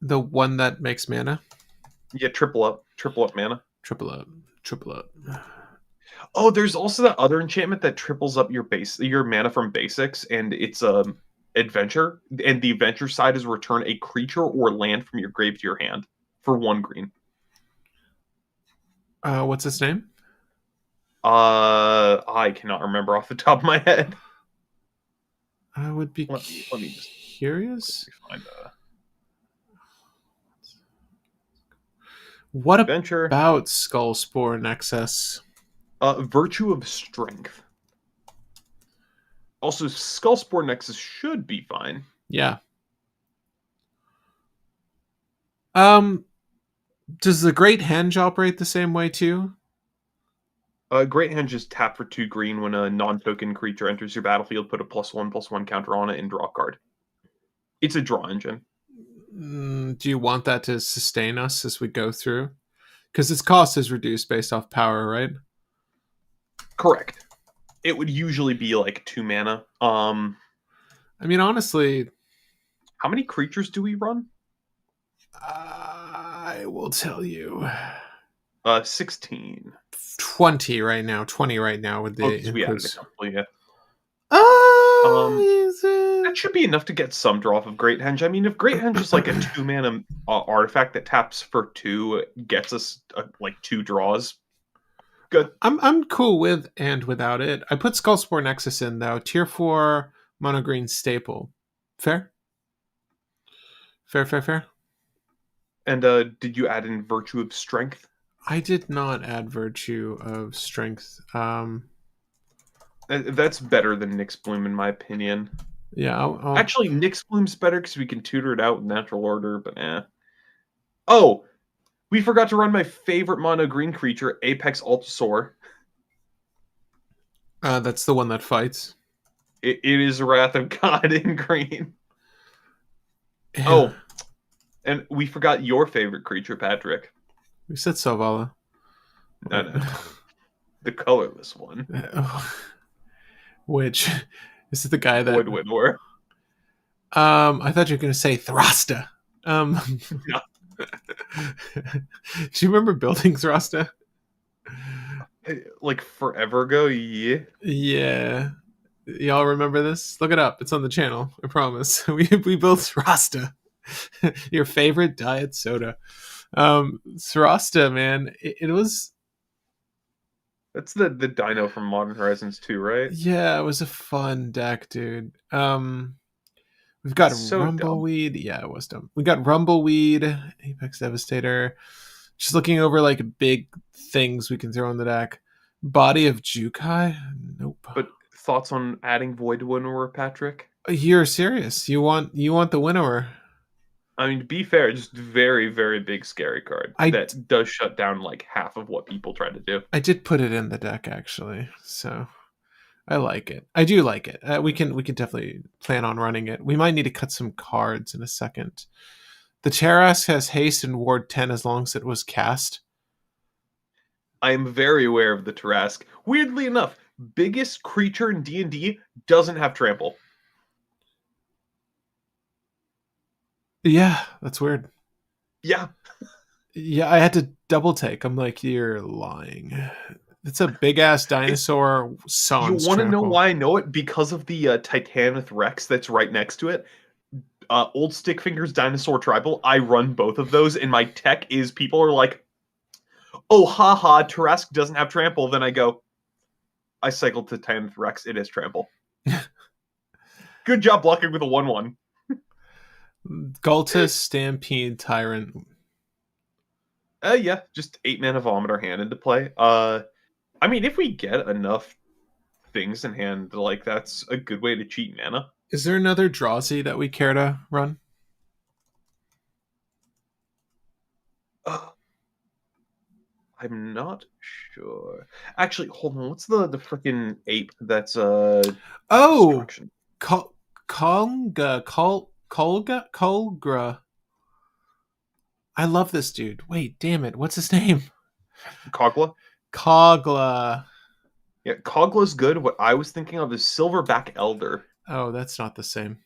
The one that makes mana. Yeah, triple up mana. Triple up. Oh, there's also that other enchantment that triples up your mana from basics, and it's adventure. And the adventure side is return a creature or land from your grave to your hand for 1 green. What's its name? I cannot remember off the top of my head. I would be Let me just curious. find What adventure. about Skullspore Nexus? Virtue of Strength. Also, Skullspore Nexus should be fine. Yeah. Does the Great Henge operate the same way too? Great Hand just tap for 2 green when a non-token creature enters your battlefield. Put a +1/+1 counter on it and draw a card. It's a draw engine. Do you want that to sustain us as we go through? Because its cost is reduced based off power, right? Correct. It would usually be like 2 mana. I mean, honestly, how many creatures do we run? I will tell you. 16. 20 right now. 20 right now with the We added a inputs. couple, yeah. Is it? That should be enough to get some draw off of Great Henge. I mean, if Great Henge is like a 2 mana artifact that taps for 2, gets us like 2 draws. Good. I'm cool with and without it. I put Skullspore Nexus in though. Tier 4 mono green staple. Fair? Fair. And did you add in Virtue of Strength? I did not add Virtue of Strength. That's better than Nyx Bloom, in my opinion. Yeah. I'll... Actually, Nyx Bloom's better because we can tutor it out with natural order, but Oh! We forgot to run my favorite mono green creature, Apex Altasaur. That's the one that fights. It is Wrath of God in green. Yeah. Oh, and we forgot your favorite creature, Patrick. We said Selvala. No. The colorless one. Which is it the guy that Woodwinter. I thought you were gonna say Thrasta. No. Do you remember building Thrasta? Like forever ago, yeah. Yeah. Y'all remember this? Look it up. It's on the channel. I promise. We built Thrasta. Your favorite diet soda. Thrasta, man. It was. That's the dino from Modern Horizons 2, right? Yeah, it was a fun deck, dude. We've got Rumbleweed. Dumb. Yeah, it was dumb. We got Rumbleweed, Apex Devastator. Just looking over like big things we can throw in the deck. Body of Jukai? Nope. But thoughts on adding Void Winnower, Patrick? You're serious? You want the Winnower? I mean, to be fair, just very, very big scary card that does shut down like half of what people try to do. I did put it in the deck actually, so I like it. I do like it. We can definitely plan on running it. We might need to cut some cards in a second. The Tarask has haste and ward 10 as long as it was cast. I am very aware of the Tarask. Weirdly enough, biggest creature in D&D doesn't have trample. Yeah, that's weird. Yeah. Yeah, I had to double take. I'm like, you're lying. It's a big ass dinosaur. You want to know why I know it? Because of the Titanith Rex that's right next to it. Old Stickfingers Dinosaur Tribal. I run both of those, and my tech is people are like, oh, haha, Tarask doesn't have trample. Then I go, I cycled to Titanith Rex. It is trample. Good job blocking with a 1/1. Galtus, Stampede, Tyrant. Yeah, just 8 mana Vomiter hand into play. I mean, if we get enough things in hand, like that's a good way to cheat mana. Is there another Drazi that we care to run? I'm not sure. Actually, hold on. What's the freaking ape that's destruction? Kolgra. I love this dude. Wait, damn it. What's his name? Kogla? Kogla. Yeah, Kogla's good. What I was thinking of is Silverback Elder. Oh, that's not the same.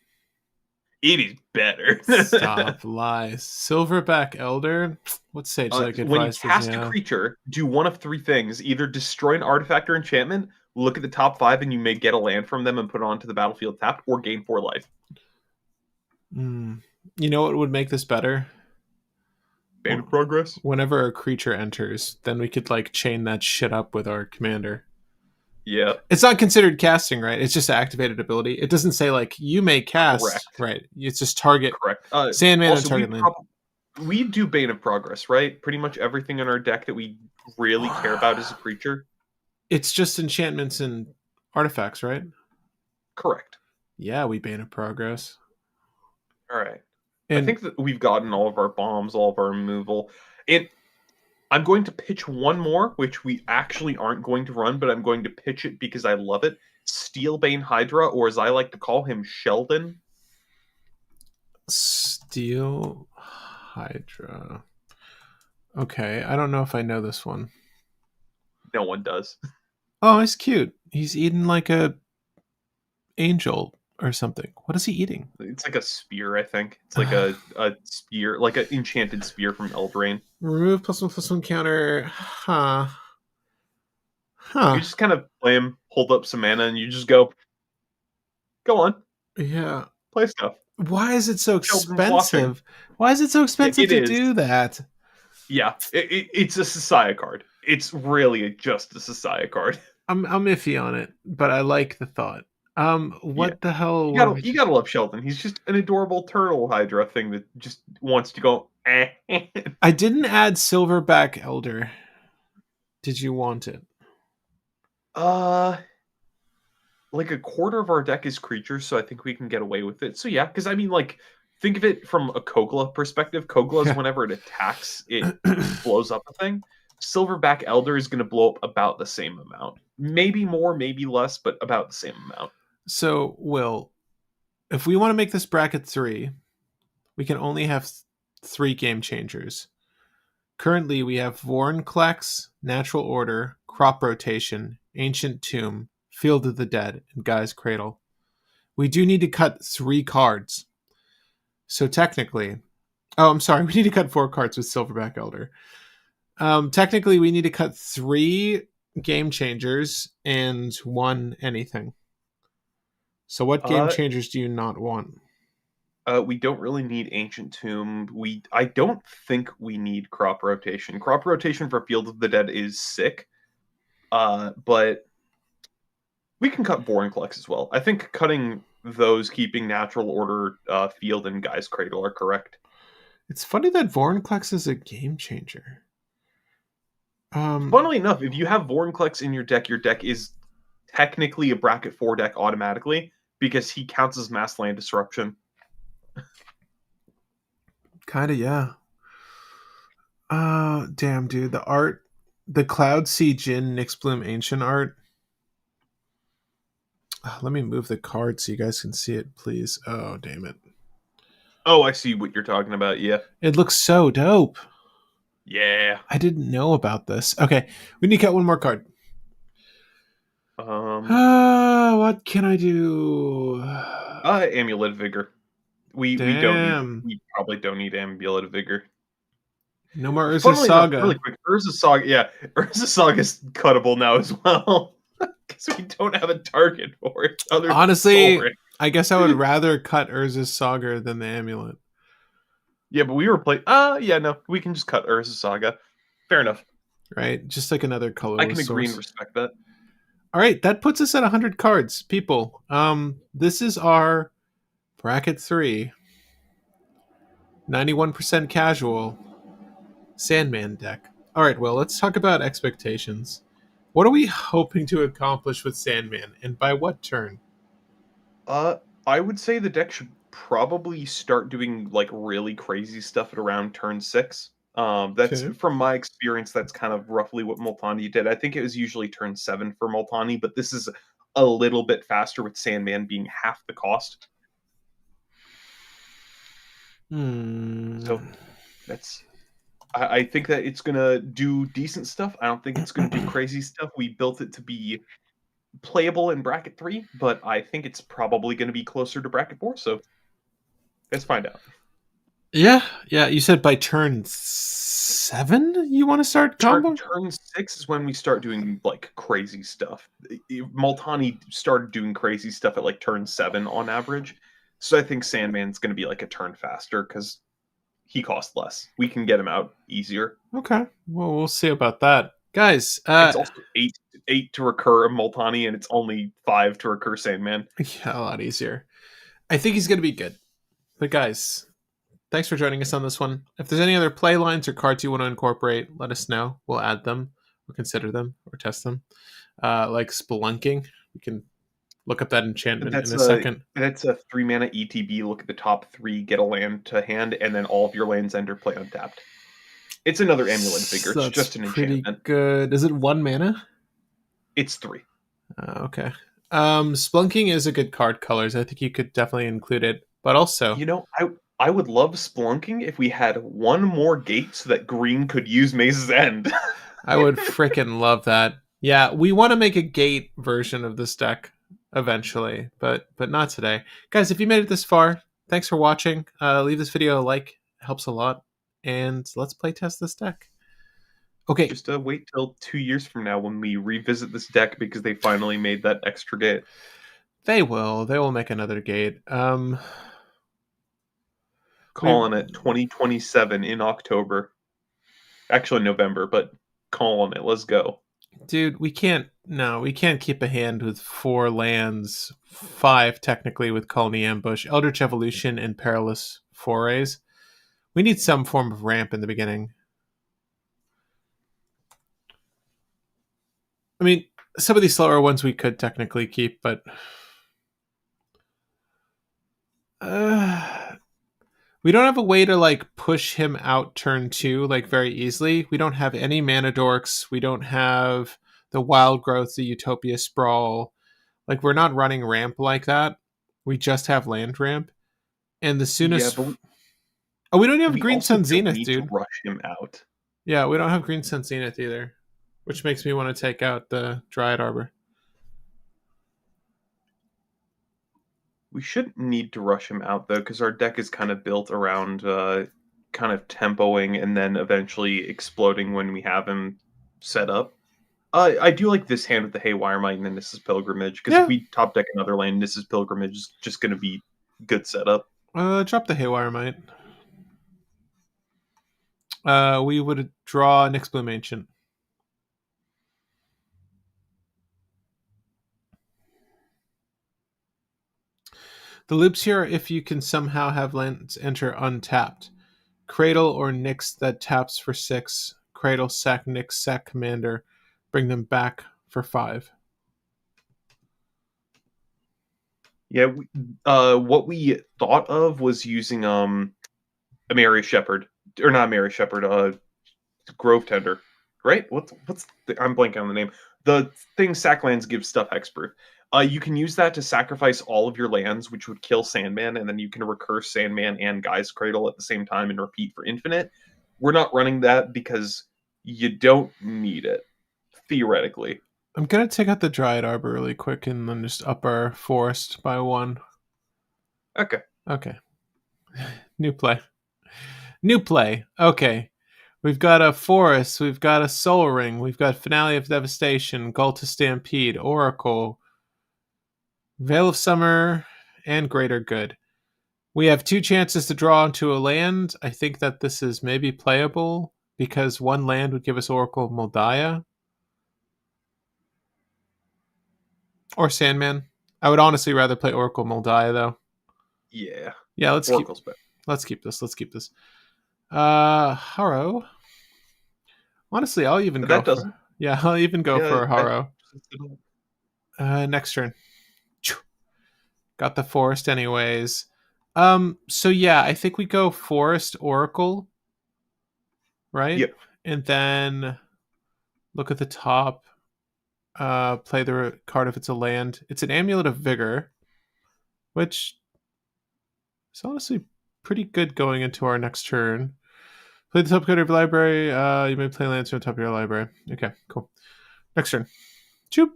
It is better. Stop lies. Silverback Elder? What sage like advice? When you cast a creature, do one of 3 things. Either destroy an artifact or enchantment, look at the top 5 and you may get a land from them and put it onto the battlefield tapped, or gain 4 life. You know what would make this better? Bane of Progress? Whenever a creature enters, then we could like chain that shit up with our commander. Yeah, It's not considered casting, right? It's just activated ability. It doesn't say like you may cast, correct, right? It's just target correct. Sandman and Also, target land. we do Bane of Progress, right? Pretty much everything in our deck that we really care about as a creature. It's just enchantments and artifacts, right? Correct. Yeah, we Bane of Progress. All right. I And think that we've gotten all of our bombs, all of our removal. I'm going to pitch one more, which we actually aren't going to run, but I'm going to pitch it because I love it. Steelbane Hydra, or as I like to call him, Sheldon. Steel Hydra. Okay, I don't know if I know this one. No one does. Oh, he's cute. He's eating like a angel or something. What is he eating? It's like a spear, I think. It's like a spear, like an enchanted spear from Eldraine. Remove +1/+1 counter. Huh. You Huh. just kind of play him, hold up some mana, and you just go on, Yeah. play stuff. Why is it so Sheldon's watching. expensive? Why is it so expensive It to is. do that? Yeah, it's a Society card. It's really just a Society card. I'm iffy on it, but I like the thought. Yeah. What the hell? You What gotta am I? you gotta love Sheldon. He's just an adorable turtle Hydra thing that just wants to go. Eh. I didn't add Silverback Elder. Did you want it? uh, like a quarter of our deck is creatures, so I think we can get away with it. So yeah, because I mean, like, think of it from a Kogla perspective. Kogla's Yeah. whenever it attacks, it blows up a thing. Silverback Elder is going to blow up about the same amount. Maybe more, maybe less, but about the same amount. So, Will, if we want to make this bracket 3, we can only have 3 game changers. Currently, we have Vorinclex, Natural Order, Crop Rotation, Ancient Tomb, Field of the Dead, and Guy's Cradle. We do need to cut 3 cards. So technically, I'm sorry, we need to cut 4 cards with Silverback Elder. Technically, we need to cut 3 game changers and 1 anything. So what game changers do you not want? We don't really need Ancient Tomb. I don't think we need Crop Rotation. Crop Rotation for Field of the Dead is sick. But we can cut Vorinclex as well. I think cutting those, keeping Natural Order, Field, and Guy's Cradle are correct. It's funny that Vorinclex is a game changer. Funnily enough, if you have Vorinclex in your deck is technically a bracket 4 deck automatically because he counts as Mass Land Disruption. Kinda, yeah. Damn, dude. The art, the Cloud Sea Jin Nyxbloom Ancient art. Let me move the card so you guys can see it, please. Oh, damn it. Oh, I see what you're talking about, yeah. It looks so dope. Yeah. I didn't know about this. Okay, we need to cut one more card. What can I do? Amulet Vigor. We Damn. probably don't need Amulet Vigor. No more Urza Funnily Saga. enough, really quick, Urza Saga, yeah, Urza Saga is cuttable now as well because we don't have a target for it. Honestly, I guess I would rather cut Urza's Saga than the Amulet. Yeah, but we were playing. Yeah, no, we can just cut Urza Saga. Fair enough. Right, just like another colorless I can agree source. and respect that. All right, that puts us at 100 cards, people. This is our bracket 3, 91% casual Sandman deck. All right, well, let's talk about expectations. What are we hoping to accomplish with Sandman, and by what turn? I would say the deck should probably start doing like really crazy stuff at around turn 6. That's Okay. from my experience. That's kind of roughly what Multani did. I think it was usually turn 7 for Multani, but this is a little bit faster with Sandman being half the cost. So that's. I think that it's gonna do decent stuff. I don't think it's gonna do crazy stuff. We built it to be playable in bracket 3, but I think it's probably gonna be closer to bracket 4. So let's find out. Yeah. You said by turn 7 you want to start combo? Turn 6 is when we start doing like crazy stuff. Multani started doing crazy stuff at like turn 7 on average. So I think Sandman's going to be like a turn faster because he costs less. We can get him out easier. Okay. Well, we'll see about that. Guys, It's also 8 to recur a Multani, and it's only 5 to recur Sandman. Yeah, a lot easier. I think he's going to be good. But guys, thanks for joining us on this one. If there's any other play lines or cards you want to incorporate, let us know. We'll add them, or consider them, or test them. Like Spelunking, we can look up that enchantment in a second. That's a 3 mana ETB. Look at the top 3, get a land to hand, and then all of your lands enter play untapped. It's another amulet figure. It's just an enchantment. Good. Is it 1 mana? It's 3. Okay. Splunking is a good card. Colors. I think you could definitely include it. But also, I would love Splunking if we had one more gate so that green could use Maze's End. I would freaking love that. Yeah, we want to make a gate version of this deck eventually, but not today. Guys, if you made it this far, thanks for watching. Leave this video a like. It helps a lot. And let's play test this deck. Okay. Just wait till 2 years from now when we revisit this deck because they finally made that extra gate. They will. They will make another gate. Calling it 2027 in October. Actually, November, but calling it. Let's go. Dude, we can't keep a hand with 4 lands, 5 technically with Colony Ambush, Eldritch Evolution, and Perilous Forays. We need some form of ramp in the beginning. I mean, some of these slower ones we could technically keep, but we don't have a way to like push him out turn 2 like very easily. We don't have any mana dorks. We don't have the Wild Growth, the Utopia Sprawl. Like, we're not running ramp like that. We just have land ramp. And the soonest... Yeah, we don't have Green Sun Zenith, dude. To rush him out. Yeah, we don't have Green Sun Zenith either. Which makes me want to take out the Dryad Arbor. We shouldn't need to rush him out, though, because our deck is kind of built around kind of tempoing and then eventually exploding when we have him set up. I do like this hand with the Haywire Might and then Nissa's Pilgrimage, because if we top deck another lane, Nissa's Pilgrimage is just going to be good setup. Drop the Haywire Might. We would draw Nyx Bloom Ancient. The loops here are if you can somehow have lands enter untapped. Cradle or Nyx that taps for 6. Cradle, sack Nyx, sack Commander. Bring them back for 5. Yeah, what we thought of was using Mary Shepherd. Or not Mary Shepherd, Grove Tender. Right? I'm blanking on the name. The thing Sacklands gives stuff hexproof. You can use that to sacrifice all of your lands, which would kill Sandman, and then you can recur Sandman and Guy's Cradle at the same time and repeat for infinite. We're not running that because you don't need it, theoretically. I'm going to take out the Dryad Arbor really quick and then just up our forest by 1. Okay. New play. Okay. We've got a forest. We've got a Soul Ring. We've got Finale of Devastation, Gulta Stampede, Oracle, Veil of Summer, and Greater Good. We have 2 chances to draw into a land. I think that this is maybe playable because 1 land would give us Oracle of Moldiah. Or Sandman. I would honestly rather play Oracle Moldiah, though. Yeah. Yeah, let's keep this. Harrow. Honestly, I'll even go for... Yeah, I'll even go for Harrow. Next turn. Got the forest anyways. So yeah, I think we go Forest Oracle. Right? Yep. And then look at the top. Play the card if it's a land. It's an Amulet of Vigor, which is honestly pretty good going into our next turn. Play the top card of your library. You may play lands on top of your library. Okay, cool. Next turn. Choop.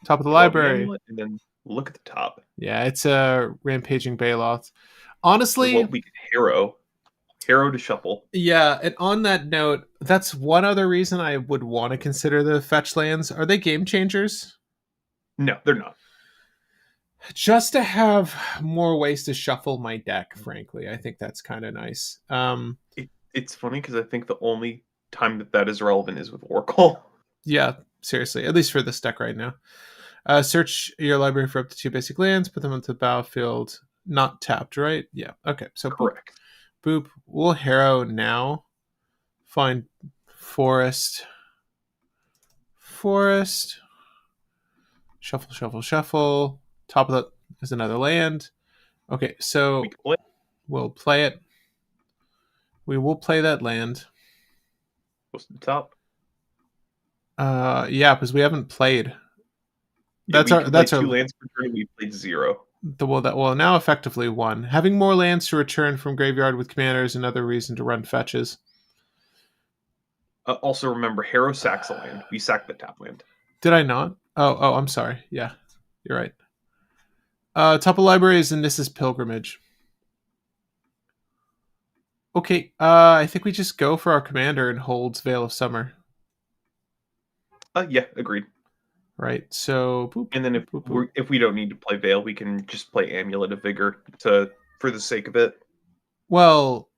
Top of the library. And then look at the top. Yeah, it's a Rampaging Baloth. Honestly... Well, we can Harrow to shuffle. Yeah, and on that note, that's one other reason I would want to consider the fetch lands. Are they game changers? No, they're not. Just to have more ways to shuffle my deck, frankly. I think that's kind of nice. It's funny because I think the only time that is relevant is with Oracle. Yeah, Seriously, at least for this deck right now. Search your library for up to 2 basic lands, put them onto the battlefield, not tapped, right? Yeah. Okay. So boop, Correct. boop. We'll harrow now. Find forest. Forest. Shuffle, shuffle, shuffle. Top of that is another land. Okay, We so can play. we'll play it. We will play that land. Goes to the top. Yeah, because we haven't played. Yeah, That's we our can play that's our 2 lands per turn. We played 0. well now effectively one. Having more lands to return from graveyard with commander is another reason to run fetches. Also, remember, Harrow sacks a land. We sack the tap land. Did I not? Oh, I'm sorry. Yeah, you're right. Top of libraries and this is pilgrimage. Okay, I think we just go for our commander and holds Veil of Summer. Yeah, agreed. Right. So boop, And then boop, boop. if we don't need to play Veil, we can just play Amulet of Vigor for the sake of it. Well,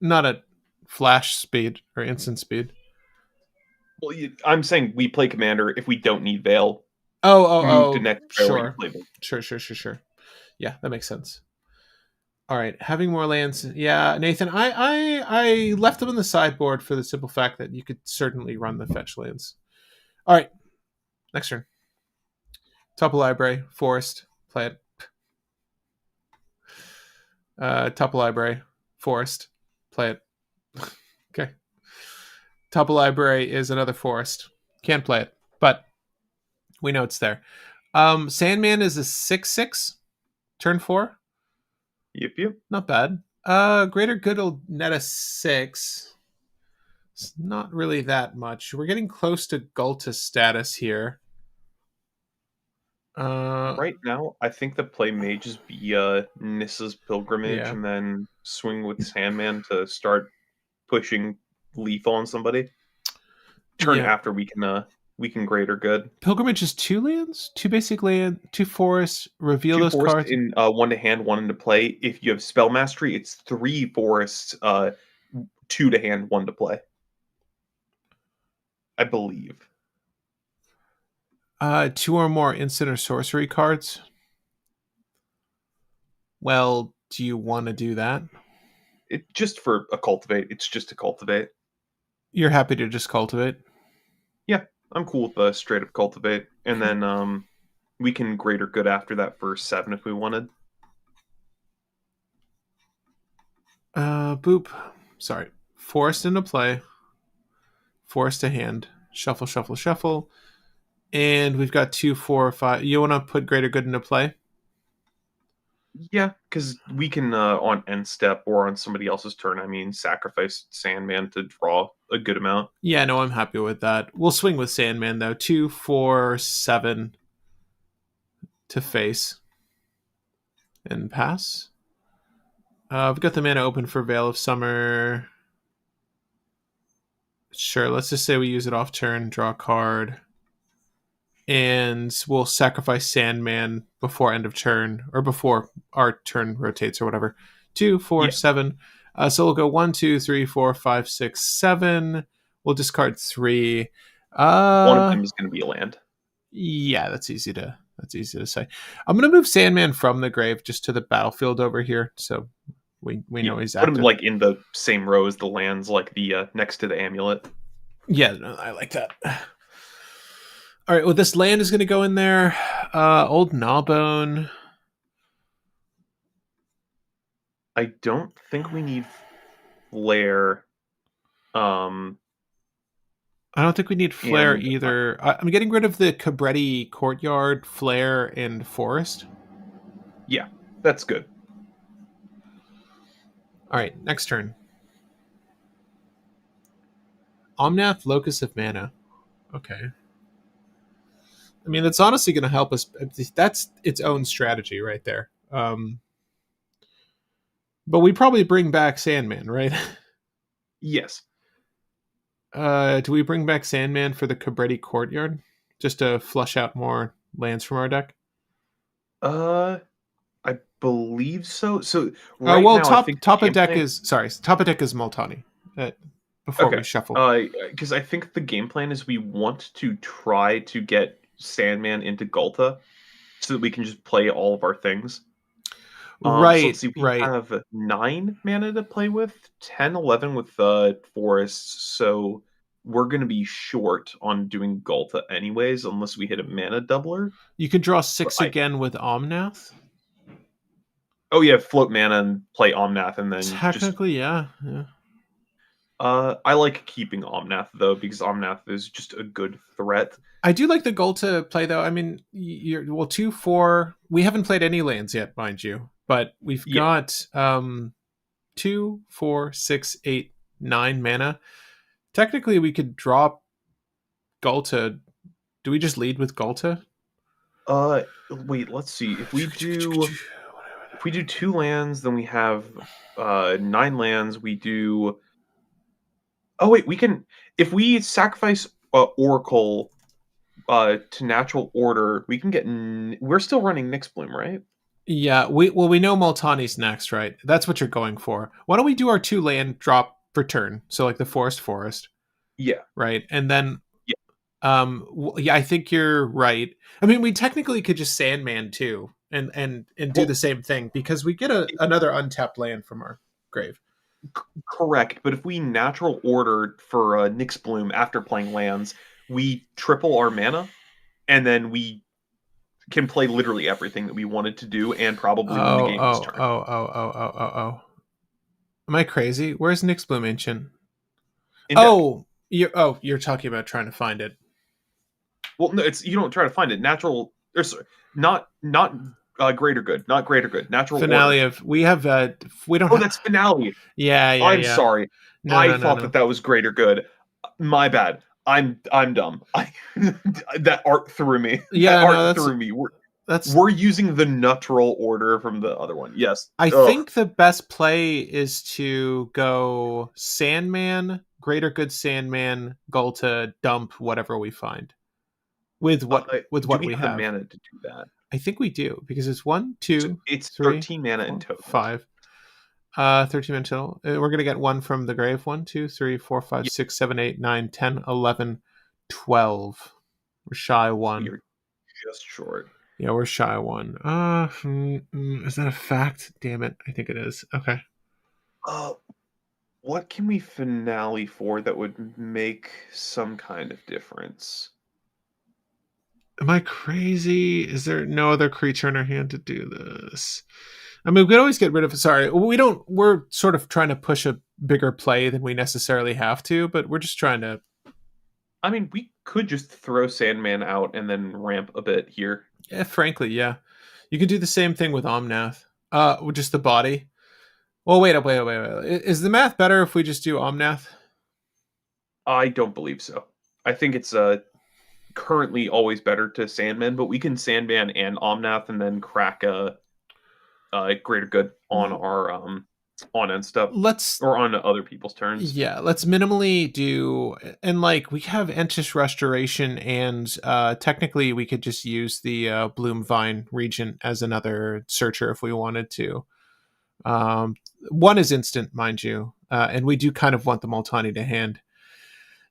not at flash speed or instant speed. Well, I'm saying we play Commander if we don't need Veil. Move to Oh, next priority sure. play Veil. Sure. Yeah, that makes sense. All right, having more lands. Yeah, Nathan, I left them on the sideboard for the simple fact that you could certainly run the fetch lands. All right, next turn. Top of library, forest, play it. Top of library, forest, play it. Okay. Top of library is another forest. Can't play it, but we know it's there. Sandman is a 6/6, turn 4. Yep. Not bad. Greater Good will net a 6. It's not really that much. We're getting close to Gulta status here. Right now, I think the play may just be Nissa's Pilgrimage Yeah. and then swing with Sandman to start pushing lethal on somebody. Turn Yeah. after we can Greater Good. Pilgrimage is 2 lands, 2 basic land, 2 forests. Reveal 2 those forests cards. in 1 to hand, 1 into play. If you have Spell Mastery, it's 3 forests, 2 to hand, 1 to play. I believe. 2 or more instant or sorcery cards. Well, do you want to do that? It just for a cultivate. It's just a cultivate. You're happy to just cultivate? Yeah, I'm cool with the straight up cultivate, and then we can Greater Good after that for 7 if we wanted. Boop. Sorry. Forest into play. Forest to hand. Shuffle, shuffle, shuffle. And we've got 2, 4, 5. You want to put Greater Good into play? Yeah, because we can on end step or on somebody else's turn. I mean, sacrifice Sandman to draw a good amount. Yeah, no, I'm happy with that. We'll swing with Sandman though. 2, 4, 7 to face and pass. I've got the mana open for Veil of Summer. Sure, let's just say we use it off turn, draw a card, and we'll sacrifice Sandman before end of turn or before our turn rotates or whatever. 2, 4, Yeah. 7. So we'll go 1, 2, 3, 4, 5, 6, 7. We'll discard 3. One of them is going to be a land. Yeah, that's easy to say. I'm gonna move Sandman from the grave just to the battlefield over here, so we know he's Put active. him like in the same row as the lands, like the next to the amulet. Yeah, no, I like that. All right, well, this land is gonna go in there. Old Gnawbone. I don't think we need Flare. I don't think we need Flare And either. I'm getting rid of the Cabretti Courtyard, Flare, and Forest. yeah, that's good. All right, next turn. Omnath, Locus of Mana. Okay. I mean, that's honestly going to help us. That's its own strategy right there. But we probably bring back Sandman, right? Yes. Do we bring back Sandman for the Cabretti Courtyard? Just to flush out more lands from our deck? I believe so. So right well, now, I think top of game deck plan- is sorry. Top of deck is Multani. before we Okay. shuffle. Because I think the game plan is we want to try to get Sandman into Galta so that we can just play all of our things. So let's Right, see, we right. have 9 mana to play with, 10, 11 with forests, so we're going to be short on doing Galta anyways, unless we hit a mana doubler. You can draw But 6 again with Omnath. oh yeah, float mana and play Omnath, and then just Technically, yeah, yeah. I like keeping Omnath though because Omnath is just a good threat. I do like the goal to play though. I mean, you're well 2-4. We haven't played any lands yet, mind you, but we've Yeah. got 2, 4, 6, 8, 9 mana. Technically, we could drop Galta. Do we just lead with Galta? Wait, let's see. If we do 2 lands, then we have 9 lands. We do. Oh wait, we can if we sacrifice Oracle to natural order, we can get. We're still running Nyx Bloom, right? Yeah, we know Multani's next, right? That's what you're going for. Why don't we do our 2 land drop per turn? So like the forest, Yeah, right? And then yeah. yeah, I think you're right. I mean, we technically could just Sandman too, and do the Well, same thing because we get it- another untapped land from our grave. correct. But if we natural order for Nyx Bloom after playing lands, we triple our mana, and then we can play literally everything that we wanted to do, and probably win the Oh, game this oh, turn. oh, oh, oh, oh, oh, oh. Am I crazy? Where's Nyx Bloom Ancient? In deck. You're talking about trying to find it. Well, no, it's you don't try to find it. Natural. There's not greater good, not greater good. Natural Finale order. of we don't Oh, have. that's finale. Yeah, yeah, I'm yeah. sorry. No, I no, no, thought no. that was greater good. My bad. I'm dumb. That art threw me. That Yeah, no, art threw me. that's. We're using the natural order from the other one. Yes. I Ugh. think the best play is to go Sandman, Greater Good Sandman, Gulta, dump whatever we find with Do what we we have the have. mana to do that? I think we do because it's one, So two, it's three, 13 mana in four, total. 5. 13 minutes total. We're gonna get one from the grave. 1, 2, 3, 4, 5, Yeah, 6, 7, 8, 9, 10, 11, 12. We're shy we 1. are just short. Yeah, we're shy 1. Is that a fact? Damn it. I think it is. Okay. Uh, what can we finale for that would make some kind of difference? Am I crazy? Is there no other creature in our hand to do this? I mean, we could always get rid of. Sorry, we don't. We're sort of trying to push a bigger play than we necessarily have to, but we're just trying to. I mean, we could just throw Sandman out and then ramp a bit here. Yeah, frankly, yeah. You could do the same thing with Omnath. With just the body. Well, wait. Is the math better if we just do Omnath? I don't believe so. I think it's currently always better to Sandman, but we can Sandman and Omnath and then crack a greater good on our on end stuff Let's or on other people's turns. Yeah, let's minimally do, and like we have Entish Restoration, and technically we could just use the Bloom Vine Regent as another searcher if we wanted to. One is instant, mind you, and we do kind of want the Multani to hand.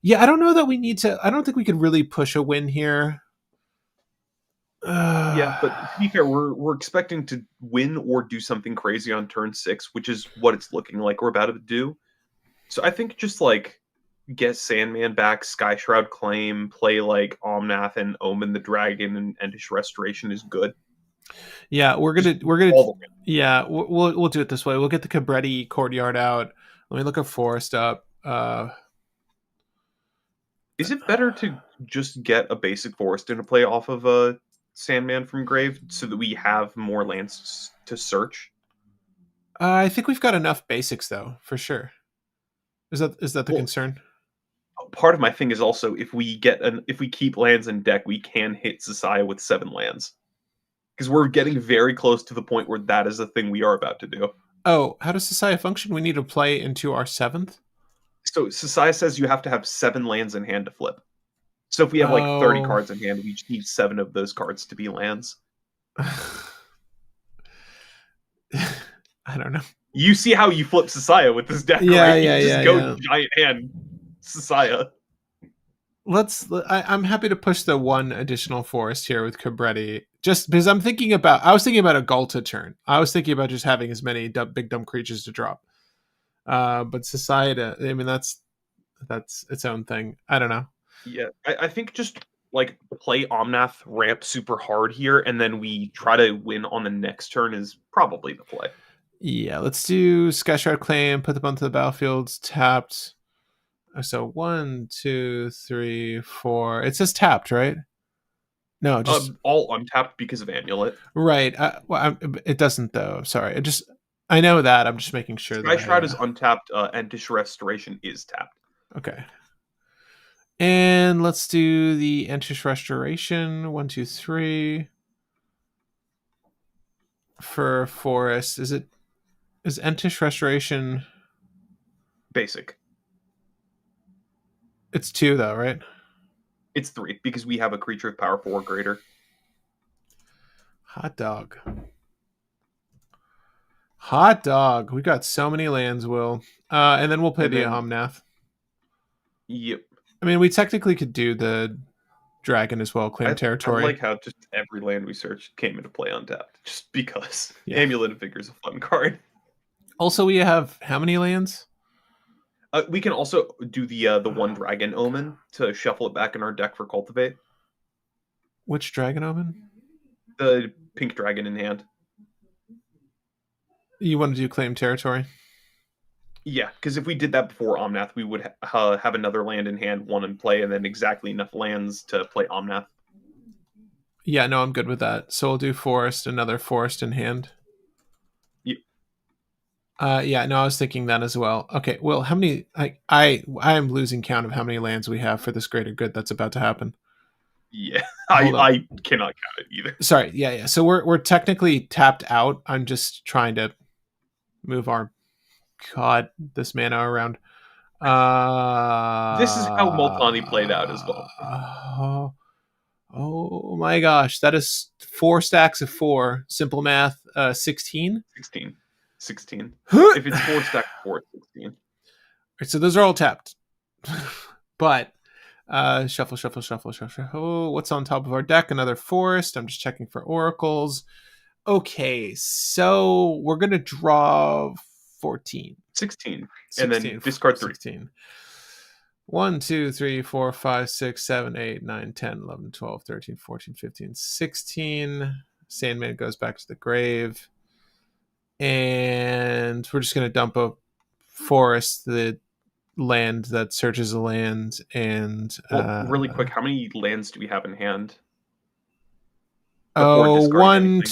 Yeah, I don't know that we need to. I don't think we could really push a win here. Yeah, but to be fair, we're expecting to win or do something crazy on turn 6, which is what it's looking like we're about to do. So I think just like get Sandman back, Sky Shroud Claim, play like Omnath and Omen the Dragon and Entish Restoration is good. Yeah, we're Just gonna all the way. yeah we'll do it this way. We'll get the Cabretti Courtyard out. Let me look a forest up. Is it better to just get a basic forest into play off of a Sandman from Grave so that we have more lands to search? I think we've got enough basics though, for sure. Is that the Well, concern? part of my thing is also if we keep lands in deck, we can hit Society with 7 lands. Because we're getting very close to the point where that is the thing we are about to do. Oh, how does Society function? We need to play into our 7th? So Society says you have to have 7 lands in hand to flip. So if we have like 30 Oh. cards in hand, we just need 7 of those cards to be lands. I don't know. You see how you flip Sasaya with this deck, Yeah, right? yeah, You just yeah, go yeah. giant hand Sasaya. I'm happy to push the one additional forest here with Cabretti, just because I was thinking about a Galta turn. I was thinking about just having as many big dumb creatures to drop. But Society, I mean, that's its own thing. I don't know. Yeah, I think just like play Omnath ramp super hard here, and then we try to win on the next turn is probably the play. Yeah, let's do Skyshard Claim, put them onto the battlefields, tapped. So 1, 2, 3, 4. It says tapped, right? No, just All untapped because of Amulet. right. It doesn't though. Sorry. I know that. I'm just making sure Sky that Shroud is untapped. Entish Restoration is tapped. okay. And let's do the Entish Restoration. 1, 2, 3. For Forest. Is Entish Restoration Basic? It's 2 though, right? It's 3 because we have a creature of power 4 greater. Hot dog. Hot dog. We got so many lands, Will. And then we'll play the Omnath. Yep. I mean, we technically could do the dragon as well, claim territory. I like how just every land we searched came into play untapped, just because. Yeah. Amulet of Vigor is a fun card. Also, we have how many lands? We can also do the one Dragon Omen to shuffle it back in our deck for Cultivate. Which Dragon Omen? The pink dragon in hand. You want to do claim territory? Yeah, because if we did that before Omnath, we would have another land in hand, one in play, and then exactly enough lands to play Omnath. Yeah, no, I'm good with that. So we'll do Forest, another Forest in hand. Yep. Yeah, no, I was thinking that as well. Okay, well, how many? I am losing count of how many lands we have for this greater good that's about to happen. Yeah, I cannot count it either. Sorry, yeah. So we're technically tapped out. I'm just trying to move our this mana around. This is how Multani played out as well. Oh my gosh, that is 4 stacks of 4. Simple math, 16? 16. If it's 4 stacks of 4, it's 16. Right, so those are all tapped. But shuffle. What's on top of our deck? Another Forest. I'm just checking for oracles. Okay, so we're gonna draw 14. 16. And then discard 3. 16. 1, 2, 3, 4, 5, 6, 7, 8, 9, 10, 11, 12, 13, 14, 15, 16. Sandman goes back to the grave. And we're just going to dump a Forest, the land that searches a land. And really quick, how many lands do we have in hand? 1,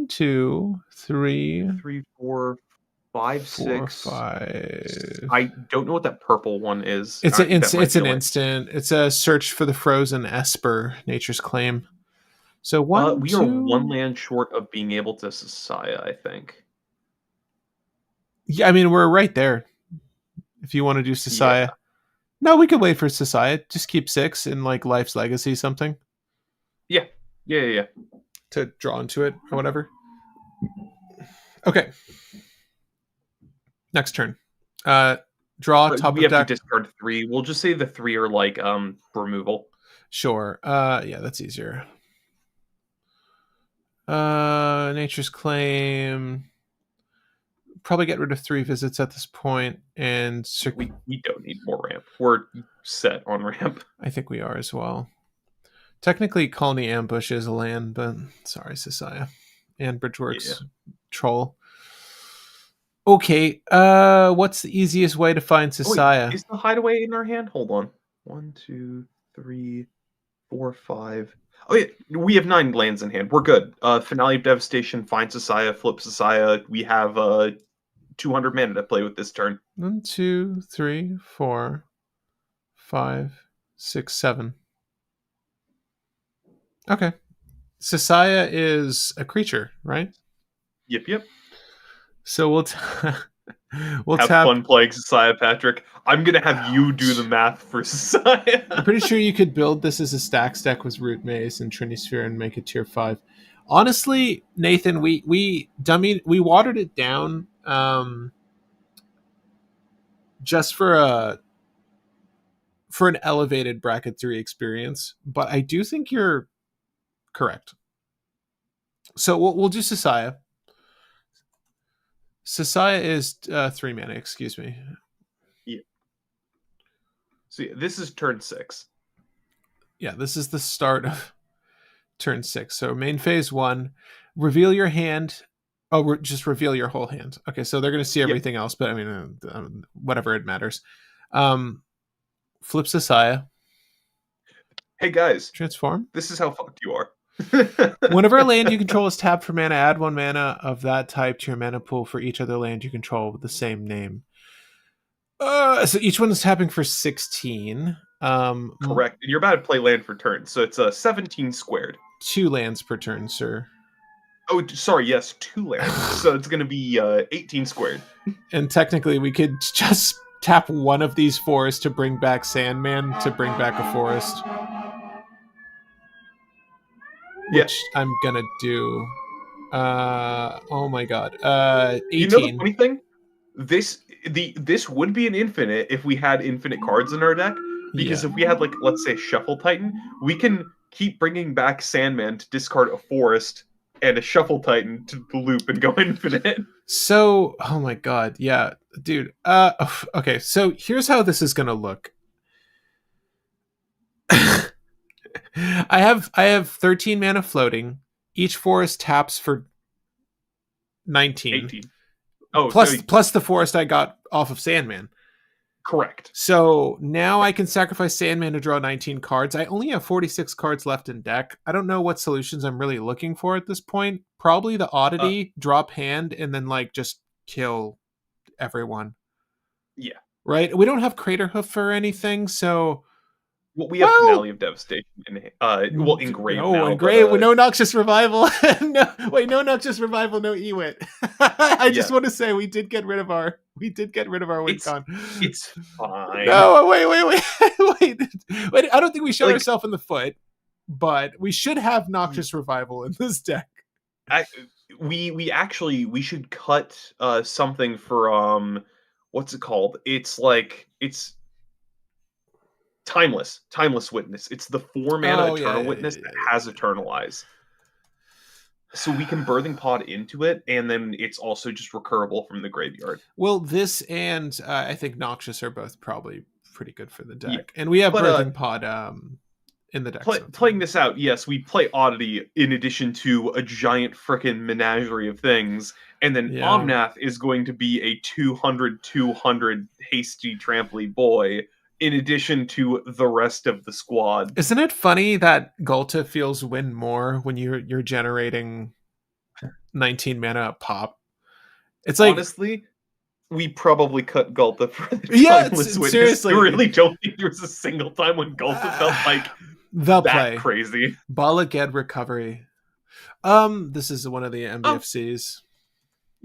2, 3, 4, 5, 6. 5. I don't know what that purple one is. It's an instant. It's a search for the frozen Esper, Nature's Claim. So we are 1 land short of being able to Sasaya, I think. Yeah, I mean we're right there. If you want to do Sasaya, yeah. No, we could wait for Sasaya. Just keep 6 in like Life's Legacy something. Yeah. To draw into it or whatever. Okay. Next turn. Draw top we of deck. We have to discard 3. We'll just say the 3 are like removal. Sure. Yeah, that's easier. Nature's Claim. Probably get rid of 3 visits at this point, and we don't need more ramp. We're set on ramp. I think we are as well. Technically, Colony Ambush is a land, but sorry, Sasaya and Bridgeworks Troll. Okay, what's the easiest way to find Sasaya? Is the Hideaway in our hand? Hold on. 1, 2, 3, 4, 5. Oh yeah, we have 9 lands in hand. We're good. Finale of Devastation, find Sasaya, flip Sasaya. We have 200 mana to play with this turn. 1, 2, 3, 4, 5, 6, 7. Okay. Sasaya is a creature, right? Yep. So we'll have fun playing Sasaya, Patrick. I'm gonna have you do the math for Sasaya. I'm pretty sure you could build this as a stacks deck with Root Maze and Trinity Sphere and make it tier 5. Honestly, Nathan, we watered it down just for an elevated bracket 3 experience, but I do think you're correct. So we'll do Sasaya. Sasaya is 3 mana, excuse me. Yeah. See, this is turn 6. Yeah, this is the start of turn 6. So main phase 1, reveal your hand. Oh, just reveal your whole hand. Okay, so they're going to see Yep. everything else, but I mean, whatever, it matters. Flip Sasaya. Hey guys, Transform. this is how fucked you are. Whenever a land you control is tapped for mana, add 1 mana of that type to your mana pool for each other land you control with the same name. So each one is tapping for 16. Correct. And you're about to play land for turn, so it's a 17 squared. 2 lands per turn, sir. Oh, sorry, yes, 2 lands. So it's going to be 18 squared. And technically, we could just tap one of these forests to bring back Sandman to bring back a forest. Which I'm going to do. Oh my god. 18. You know the funny thing? This would be an infinite if we had infinite cards in our deck. Because if we had, like, let's say, Shuffle Titan, we can keep bringing back Sandman to discard a forest and a Shuffle Titan to loop and go infinite. So, oh my god, yeah, dude. Okay, so here's how this is gonna look. I have 13 mana floating. Each forest taps for 19. 18. Oh, plus the forest I got off of Sandman. Correct. So now I can sacrifice Sandman to draw 19 cards. I only have 46 cards left in deck. I don't know what solutions I'm really looking for at this point. Probably the oddity, drop hand, and then like just kill everyone. Yeah. Right? We don't have Craterhoof or anything, so... Well, we have Finale of Devastation. Engrave now. Engrave with no Noxious Revival. No Noxious Revival, no Ewit. I just want to say we did get rid of our win con. It's fine. No, wait. I don't think we shot ourselves in the foot, but we should have Noxious Revival in this deck. We should cut something for what's it called? It's Timeless Witness. It's the 4 mana Eternal Witness that has Eternalize. So we can Birthing Pod into it, and then it's also just recurable from the graveyard. Well, this and I think Noxious are both probably pretty good for the deck. And we have Birthing Pod in the deck. Playing this out, yes, we play Oddity in addition to a giant frickin' menagerie of things, and then Omnath is going to be a 200 hasty tramply boy, in addition to the rest of the squad. Isn't it funny that Gulta feels win more when you're generating 19 mana a pop? It's like, honestly, we probably cut Gulta for the Timeless Witness. Seriously. I really don't think there was a single time when Gulta felt like that crazy. Balaged Recovery. This is one of the MBFCs.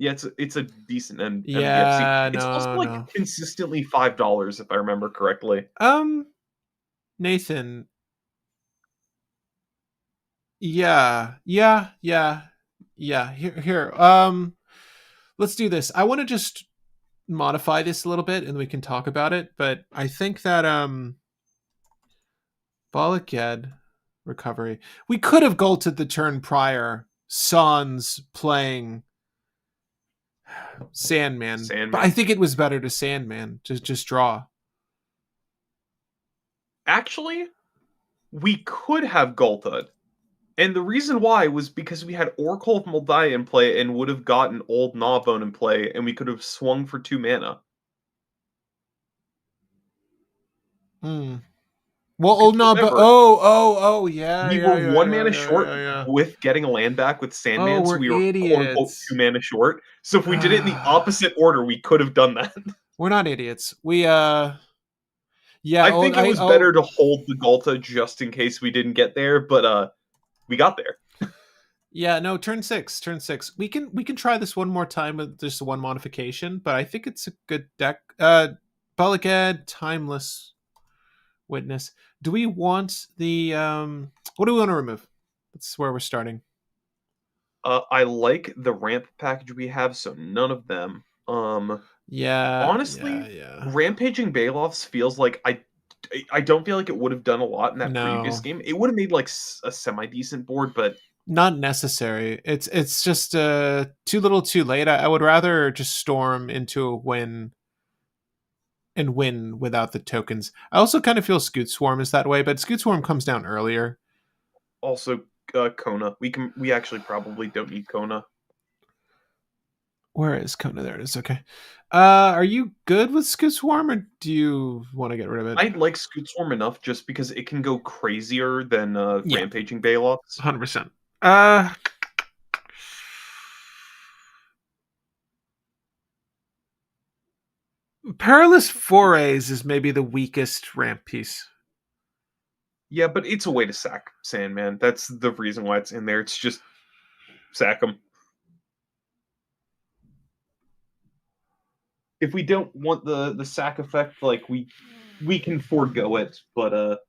Yeah, it's a decent MBFC. It's also consistently $5 if I remember correctly. Nathan. Yeah. Here. Let's do this. I want to just modify this a little bit and we can talk about it, but I think that Balaged Recovery. We could have Gulted the turn prior. Sans playing Sandman. But I think it was better to Sandman. Just draw. Actually, we could have Gulted. And the reason why was because we had Oracle of Mul Daya in play and would have gotten Old Gnawbone in play, and we could have swung for 2 mana. Well, Old Gnawbone. Yeah. We were 1 mana short with getting a land back with Sandman, so we were quote-unquote 2 mana short. So if we did it in the opposite order, we could have done that. We're not idiots. I think it was better to hold the Gulta just in case we didn't get there, but we got there. Yeah, no, turn 6. We can try this one more time with just one modification, but I think it's a good deck. Balaged, Timeless Witness. Do we want the what do we want to remove? That's where we're starting. I like the ramp package we have, so none of them. Yeah, yeah, Honestly, yeah. rampaging Balefs feels like I don't feel like it would have done a lot in that previous No, game. It would have made like a semi decent board, but not necessary. It's just too little, too late. I would rather just storm into a win and win without the tokens. I also kind of feel Scoot Swarm is that way, but Scoot Swarm comes down earlier. also Kona. We actually probably don't need Kona. Where is Kona? There it is. Okay. Are you good with Scoot Swarm, or do you want to get rid of it? I like Scoot Swarm enough just because it can go crazier than Yeah, rampaging Balefs. 100%. Perilous Forays is maybe the weakest ramp piece. Yeah, but it's a way to sack Sandman. That's the reason why it's in there. It's just sack him. If we don't want the sack effect, like we can forego it. But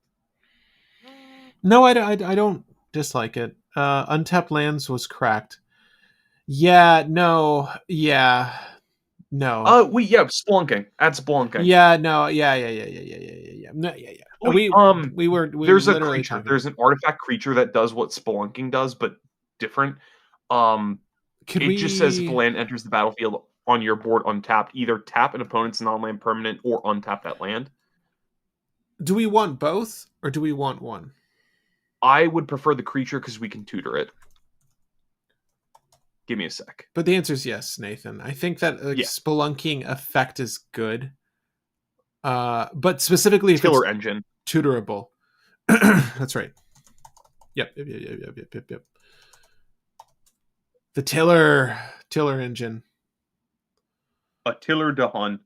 No, I don't dislike it. Untapped Lands was cracked. Yeah, no, yeah, no. we yeah, Splunking. Add Splunking. Yeah, no, yeah. No, yeah. Wait, We were there's a literally creature. talking. There's an artifact creature that does what Spelunking does, but different. Um, Could it just says if a we land enters the battlefield on your board untapped, either tap an opponent's non-land permanent or untap that land. do we want both or do we want one? I would prefer the creature because we can tutor it. Give me a sec. But the answer is yes, Nathan. I think that Yeah, spelunking effect is good. But specifically if it's Tiller Engine. tutorable. That's right. Yep. The tiller engine. A Tiller Dahan.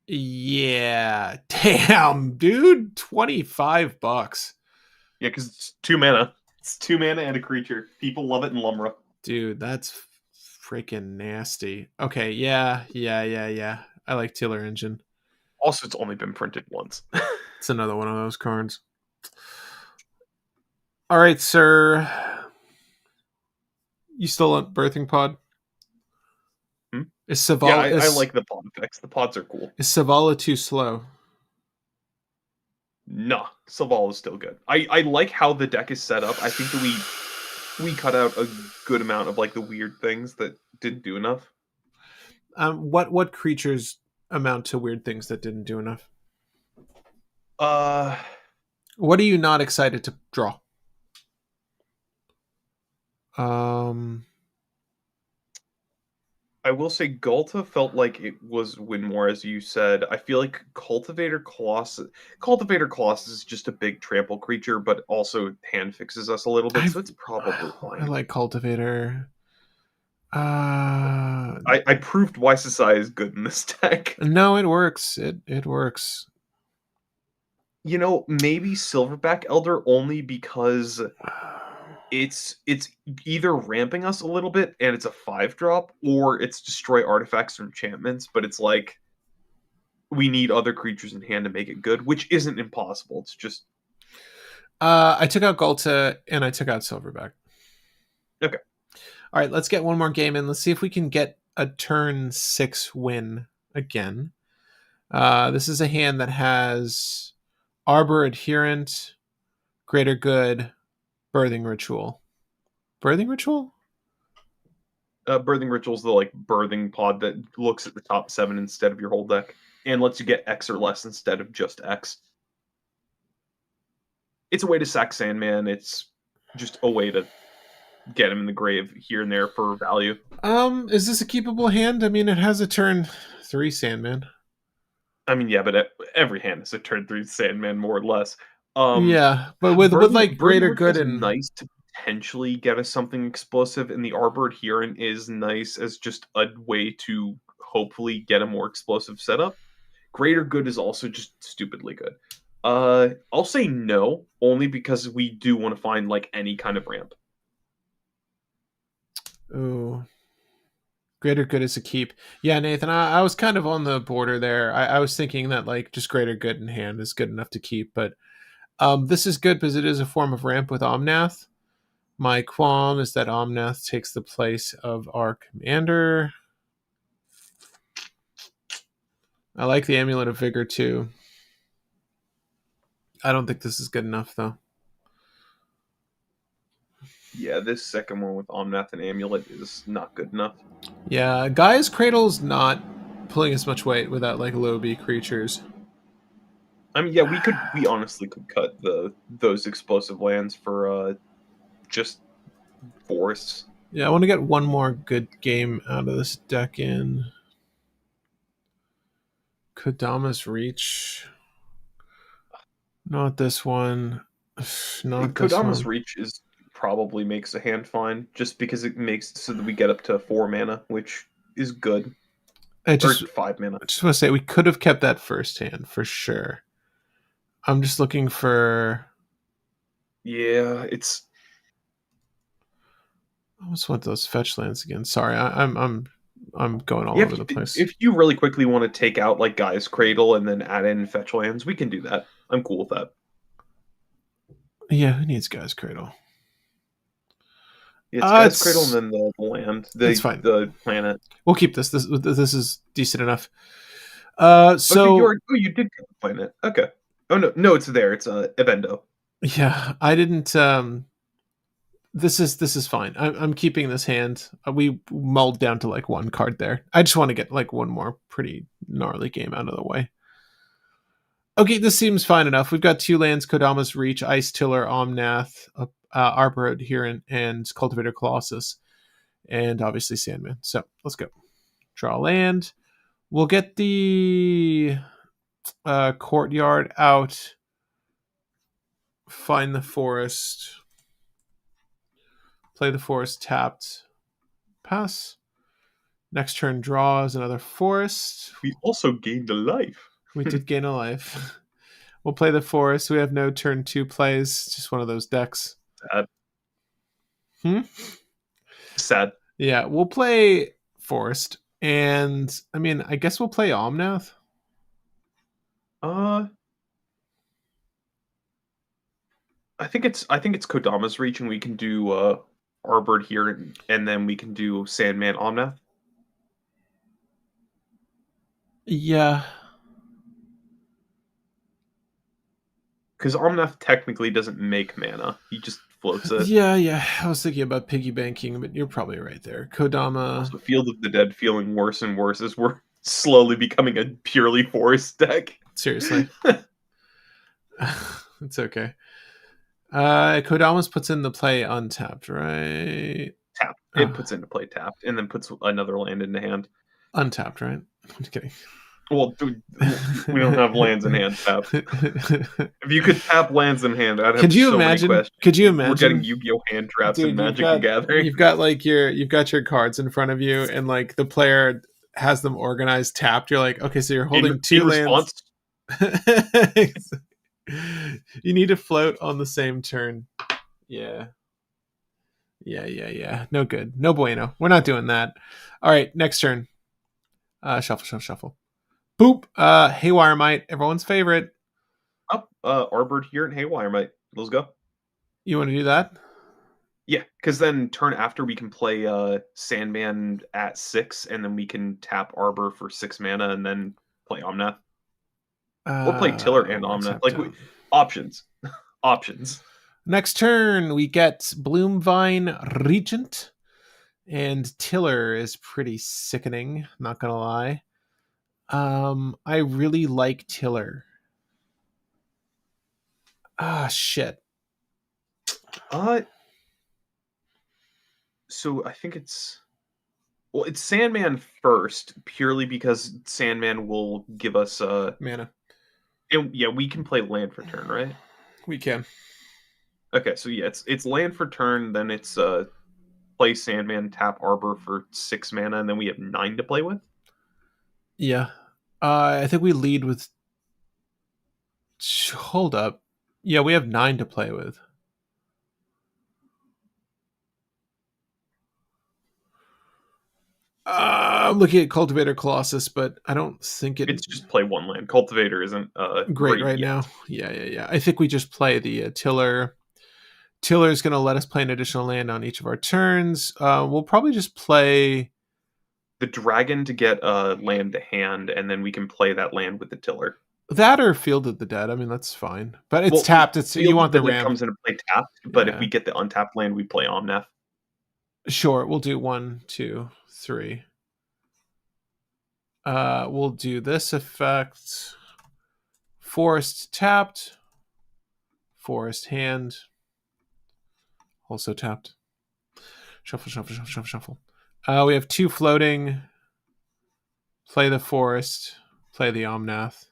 Yeah. Damn, dude. $25. Yeah, because it's 2 mana. It's 2 mana and a creature. People love it in Lumra. Dude, that's freaking nasty. Okay, yeah. I like tiller engine. Also, it's only been printed once. It's another one of those cards. All right, sir. You still on birthing pod? Hmm? Is Yeah, Savala I like the pod effects. The pods are cool. is Savala too slow? Nah, Saval is still good. I like how the deck is set up. I think that we cut out a good amount of like the weird things that didn't do enough. What creatures amount to weird things that didn't do enough? Uh, What are you not excited to draw? Um, I will say Galta felt like it was win more, as you said. I feel like Cultivator Colossus is just a big trample creature, but also hand fixes us a little bit, I so it's probably I fine. like cultivator. I proved why Society is good in this deck. No, it works. It works. You know, maybe Silverback Elder only because it's either ramping us a little bit and it's a 5-drop, or it's destroy artifacts or enchantments, but it's like we need other creatures in hand to make it good, which isn't impossible. It's just I took out Galta and I took out Silverback. okay. All right, let's get one more game in. Let's see if we can get a turn 6 win again. This is a hand that has Arbor Adherent, Greater Good, Birthing Ritual. Birthing Ritual? Birthing Ritual's the like birthing pod that looks at the top 7 instead of your whole deck and lets you get X or less instead of just X. It's a way to sack Sandman. It's just a way to get him in the grave here and there for value. Is this a keepable hand? I mean, it has a turn 3 Sandman. I mean, yeah, but every hand is a turn 3 Sandman, more or less. Yeah, but with like Birthing Greater Good Ritual's and nice to potentially get us something explosive, and the Arbor Adherent is nice as just a way to hopefully get a more explosive setup. Greater Good is also just stupidly good. I'll say no, only because we do want to find like any kind of ramp. ooh, Greater Good is a keep. Yeah, Nathan, I was kind of on the border there. I was thinking that like just Greater Good in hand is good enough to keep, but this is good because it is a form of ramp with Omnath. My qualm is that Omnath takes the place of our commander. I like the Amulet of Vigor too. I don't think this is good enough though. Yeah, this second one with Omnath and Amulet is not good enough. Yeah, Gaia's Cradle's not pulling as much weight without like low B creatures. I mean, yeah, we honestly could cut those explosive lands for just forests. Yeah, I want to get one more good game out of this deck in. Kodama's Reach. Not this one. Not this Kodama's one. Reach is probably makes a hand fine, just because it makes so that we get up to 4 mana, which is good. I Or just 5 mana. want to say we could have kept that first hand for sure. I'm just looking for. Yeah, it's. I almost want those fetch lands again. Sorry, I'm going all Yeah, over the place. if you really quickly want to take out like Guy's Cradle and then add in fetch lands, we can do that. I'm cool with that. Yeah, who needs Guy's Cradle? It's Guy's Cradle and then the land, it's fine. the planet. We'll keep this. This is decent enough. So you did get the planet. Okay. Oh no, it's there. It's Evendo. Yeah, I didn't. This is fine. I'm keeping this hand. We mulled down to like one card there. I just want to get like one more pretty gnarly game out of the way. Okay, this seems fine enough. We've got 2 lands: Kodama's Reach, Ice Tiller, Omnath, Arbor Adherent, and Cultivator Colossus, and obviously Sandman. So let's go. Draw land. We'll get the Courtyard out. Find the forest. Play the forest tapped. Pass. Next turn draws another forest. We also gained a life. We did gain a life. We'll play the forest. We have no turn 2 plays. Just one of those decks. Sad. Sad. Yeah, we'll play forest. And I mean, I guess we'll play Omnath. I think it's Kodama's Reach, and we can do Arbor here, and then we can do Sandman Omnath. Yeah. Because Omnath technically doesn't make mana. He just floats it. Yeah. I was thinking about piggy banking, but you're probably right there. Kodama. Also, Field of the Dead feeling worse and worse as we're slowly becoming a purely forest deck. Seriously. It's okay. Kodama's puts in the play untapped, right? Tapped. It puts into play tapped, and then puts another land into hand. Untapped, right? I'm just kidding. Well, dude, we don't have lands in hand tapped. If you could tap lands in hand, I'd have so many questions. Could you imagine? We're getting Yu-Gi-Oh! Hand traps and Magic and Gathering. You've got your cards in front of you, and like the player has them organized tapped. You're like, okay, so you're holding 2 lands. You need to float on the same turn. Yeah. No good. No bueno. We're not doing that. All right, next turn. Shuffle. Boop. Haywire Might, everyone's favorite. Arbor here and Haywire Might. Let's go. You want to do that? Yeah, because then turn after we can play Sandman at 6, and then we can tap Arbor for 6 mana, and then play Omnath. We'll play Tiller and Omnath. Like options. Options. Next turn, we get Bloomvine Regent, and Tiller is pretty sickening. Not gonna lie. I really like Tiller. Shit. So I think it's Sandman first, purely because Sandman will give us mana. And yeah, we can play land for turn, right? We can. Okay, so yeah, it's land for turn, then it's play Sandman, tap Arbor for 6 mana, and then we have 9 to play with. Yeah. I think we lead with. Hold up. Yeah, we have 9 to play with. I'm looking at Cultivator Colossus, but I don't think it's just play 1 land. Cultivator isn't great right yet. Now. Yeah. I think we just play the Tiller, Tiller's going to let us play an additional land on each of our turns. We'll probably just play the dragon to get a land to hand, and then we can play that land with the tiller. that or Field of the Dead. I mean, that's fine, but it's tapped. It's you want the ramp. Comes into play tapped, but if we get the untapped land, we play Omnath. Sure, we'll do 1, 2, 3. We'll do this effect. Forest tapped. Forest hand. Also tapped. Shuffle, shuffle, shuffle, shuffle, shuffle. We have 2 floating. Play the forest. Play the Omnath.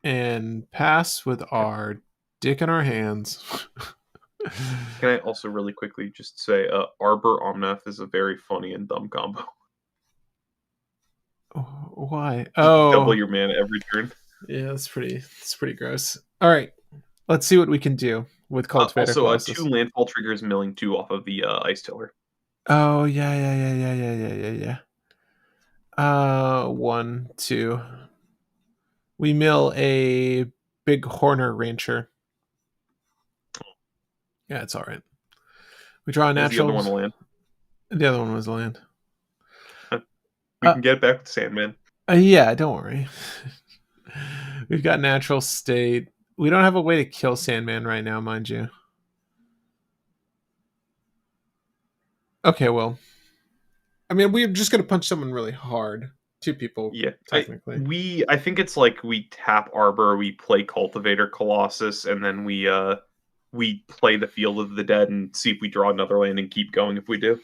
And pass with our dick in our hands. Can I also really quickly just say, Arbor Omnath is a very funny and dumb combo. Why? Oh, double your mana every turn. Yeah, that's pretty gross. All right, let's see what we can do with Cultivator. Also, 2 landfall triggers, milling 2 off of the Ice Tiller. Oh yeah. 1, 2. We mill a big Horner Rancher. Yeah, it's all right. We draw a natural. The other one a land. The other one was a land. We can get back with Sandman. Yeah, don't worry. We've got natural state. We don't have a way to kill Sandman right now, mind you. Okay, well. I mean, we're just going to punch someone really hard. 2 people, yeah, technically. I think it's like we tap Arbor, we play Cultivator Colossus, and then we play the Field of the Dead and see if we draw another land and keep going if we do.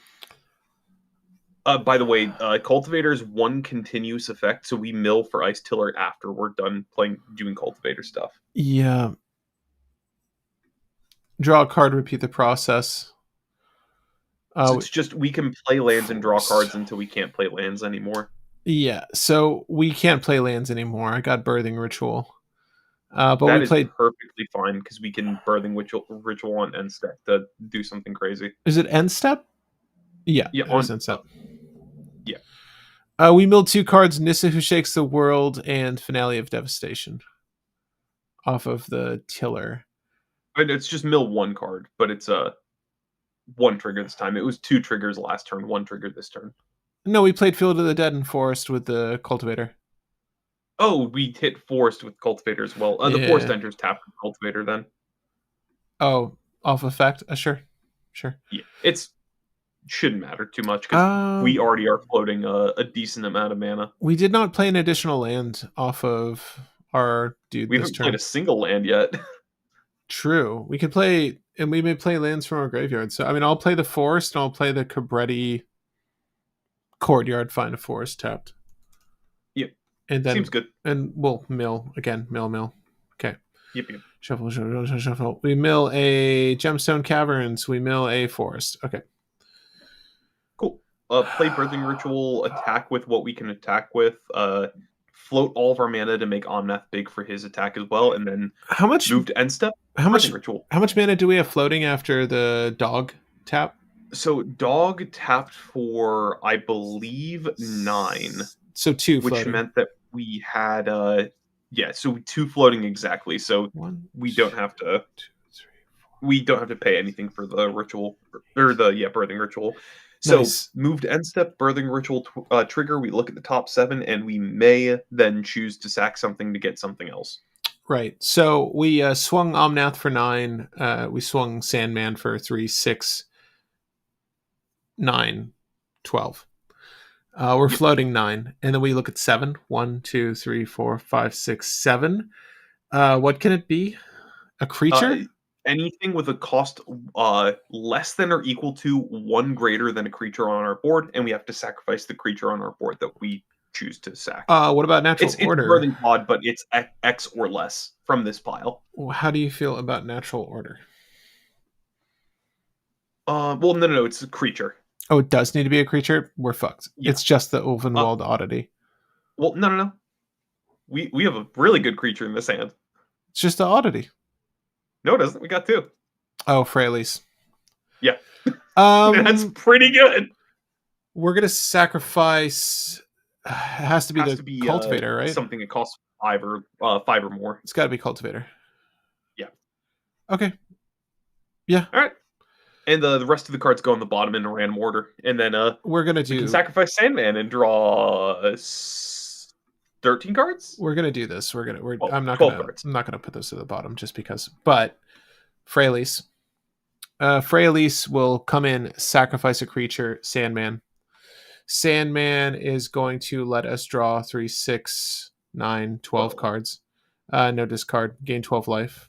By the way, Cultivator is 1 continuous effect, so we mill for Ice Tiller after we're done doing Cultivator stuff. Yeah. Draw a card, repeat the process. So it's just we can play lands and draw cards until we can't play lands anymore. Yeah, so we can't play lands anymore. I got Birthing Ritual. But that we played perfectly fine because we can Birthing Ritual on end step to do something crazy. Is it end step? Yeah, on end step. Yeah. We milled 2 cards, Nissa Who Shakes the World and Finale of Devastation off of the Tiller. And it's just mill 1 card, but it's 1 trigger this time. It was 2 triggers last turn, 1 trigger this turn. No, we played Field of the Dead and Forest with the Cultivator. Oh, we hit Forest with Cultivator as well. The Forest enters tapped with Cultivator then. Oh, off effect? Sure. Yeah, shouldn't matter too much because we already are floating a decent amount of mana. We did not play an additional land off of our dude we haven't played a single land yet. True. We could play, and we may play lands from our graveyard. So, I mean, I'll play the Forest, and I'll play the Cabretti Courtyard, find a Forest tapped. Yep. And then, seems good. And we'll mill. Again, mill. Okay. Yep. Shuffle. We mill a Gemstone Caverns. We mill a Forest. Okay. Cool. Play Birthing Ritual, attack with what we can attack with. Float all of our mana to make Omnath big for his attack as well, and then move to end step. How much Ritual. How much mana do we have floating after the dog tap? So dog tapped for, I believe, 9. So 2 floating. Which meant that we had so 2 floating exactly. So we don't have to pay anything for the ritual or the Birthing Ritual. So nice. Move to end step, Birthing Ritual trigger, we look at the top 7 and we may then choose to sack something to get something else. Right. So we swung Omnath for 9. We swung Sandman for 3, 6, 9, 12. We're floating 9. And then we look at 7. 1, 2, 3, 4, 5, 6, 7. What can it be? A creature? Anything with a cost less than or equal to 1 greater than a creature on our board, and we have to sacrifice the creature on our board that we choose to sack. What about natural order? It's Birthing Pod, but it's X or less from this pile. How do you feel about natural order? Well, no, it's a creature. Oh, it does need to be a creature? We're fucked. Yeah. It's just the Ulvenwald Oddity. Well, no. We have a really good creature in this hand. It's just the Oddity. No, it doesn't. We got 2. Oh, Freyalise. Yeah. That's pretty good. We're going to sacrifice... It has to be Cultivator, right? Something that costs 5 or more. It's got to be Cultivator. Yeah. Okay. Yeah. All right. And the rest of the cards go on the bottom in a random order. And then we're gonna we can do sacrifice Sandman and draw 13 cards? we're gonna do this. Well, I'm not 12 gonna cards. I'm not gonna put this at the bottom just because. But Freyalise. Freyalise will come in, sacrifice a creature, Sandman. Sandman is going to let us draw 3, 6, 9, 12 Whoa. cards. No discard. Gain 12 life.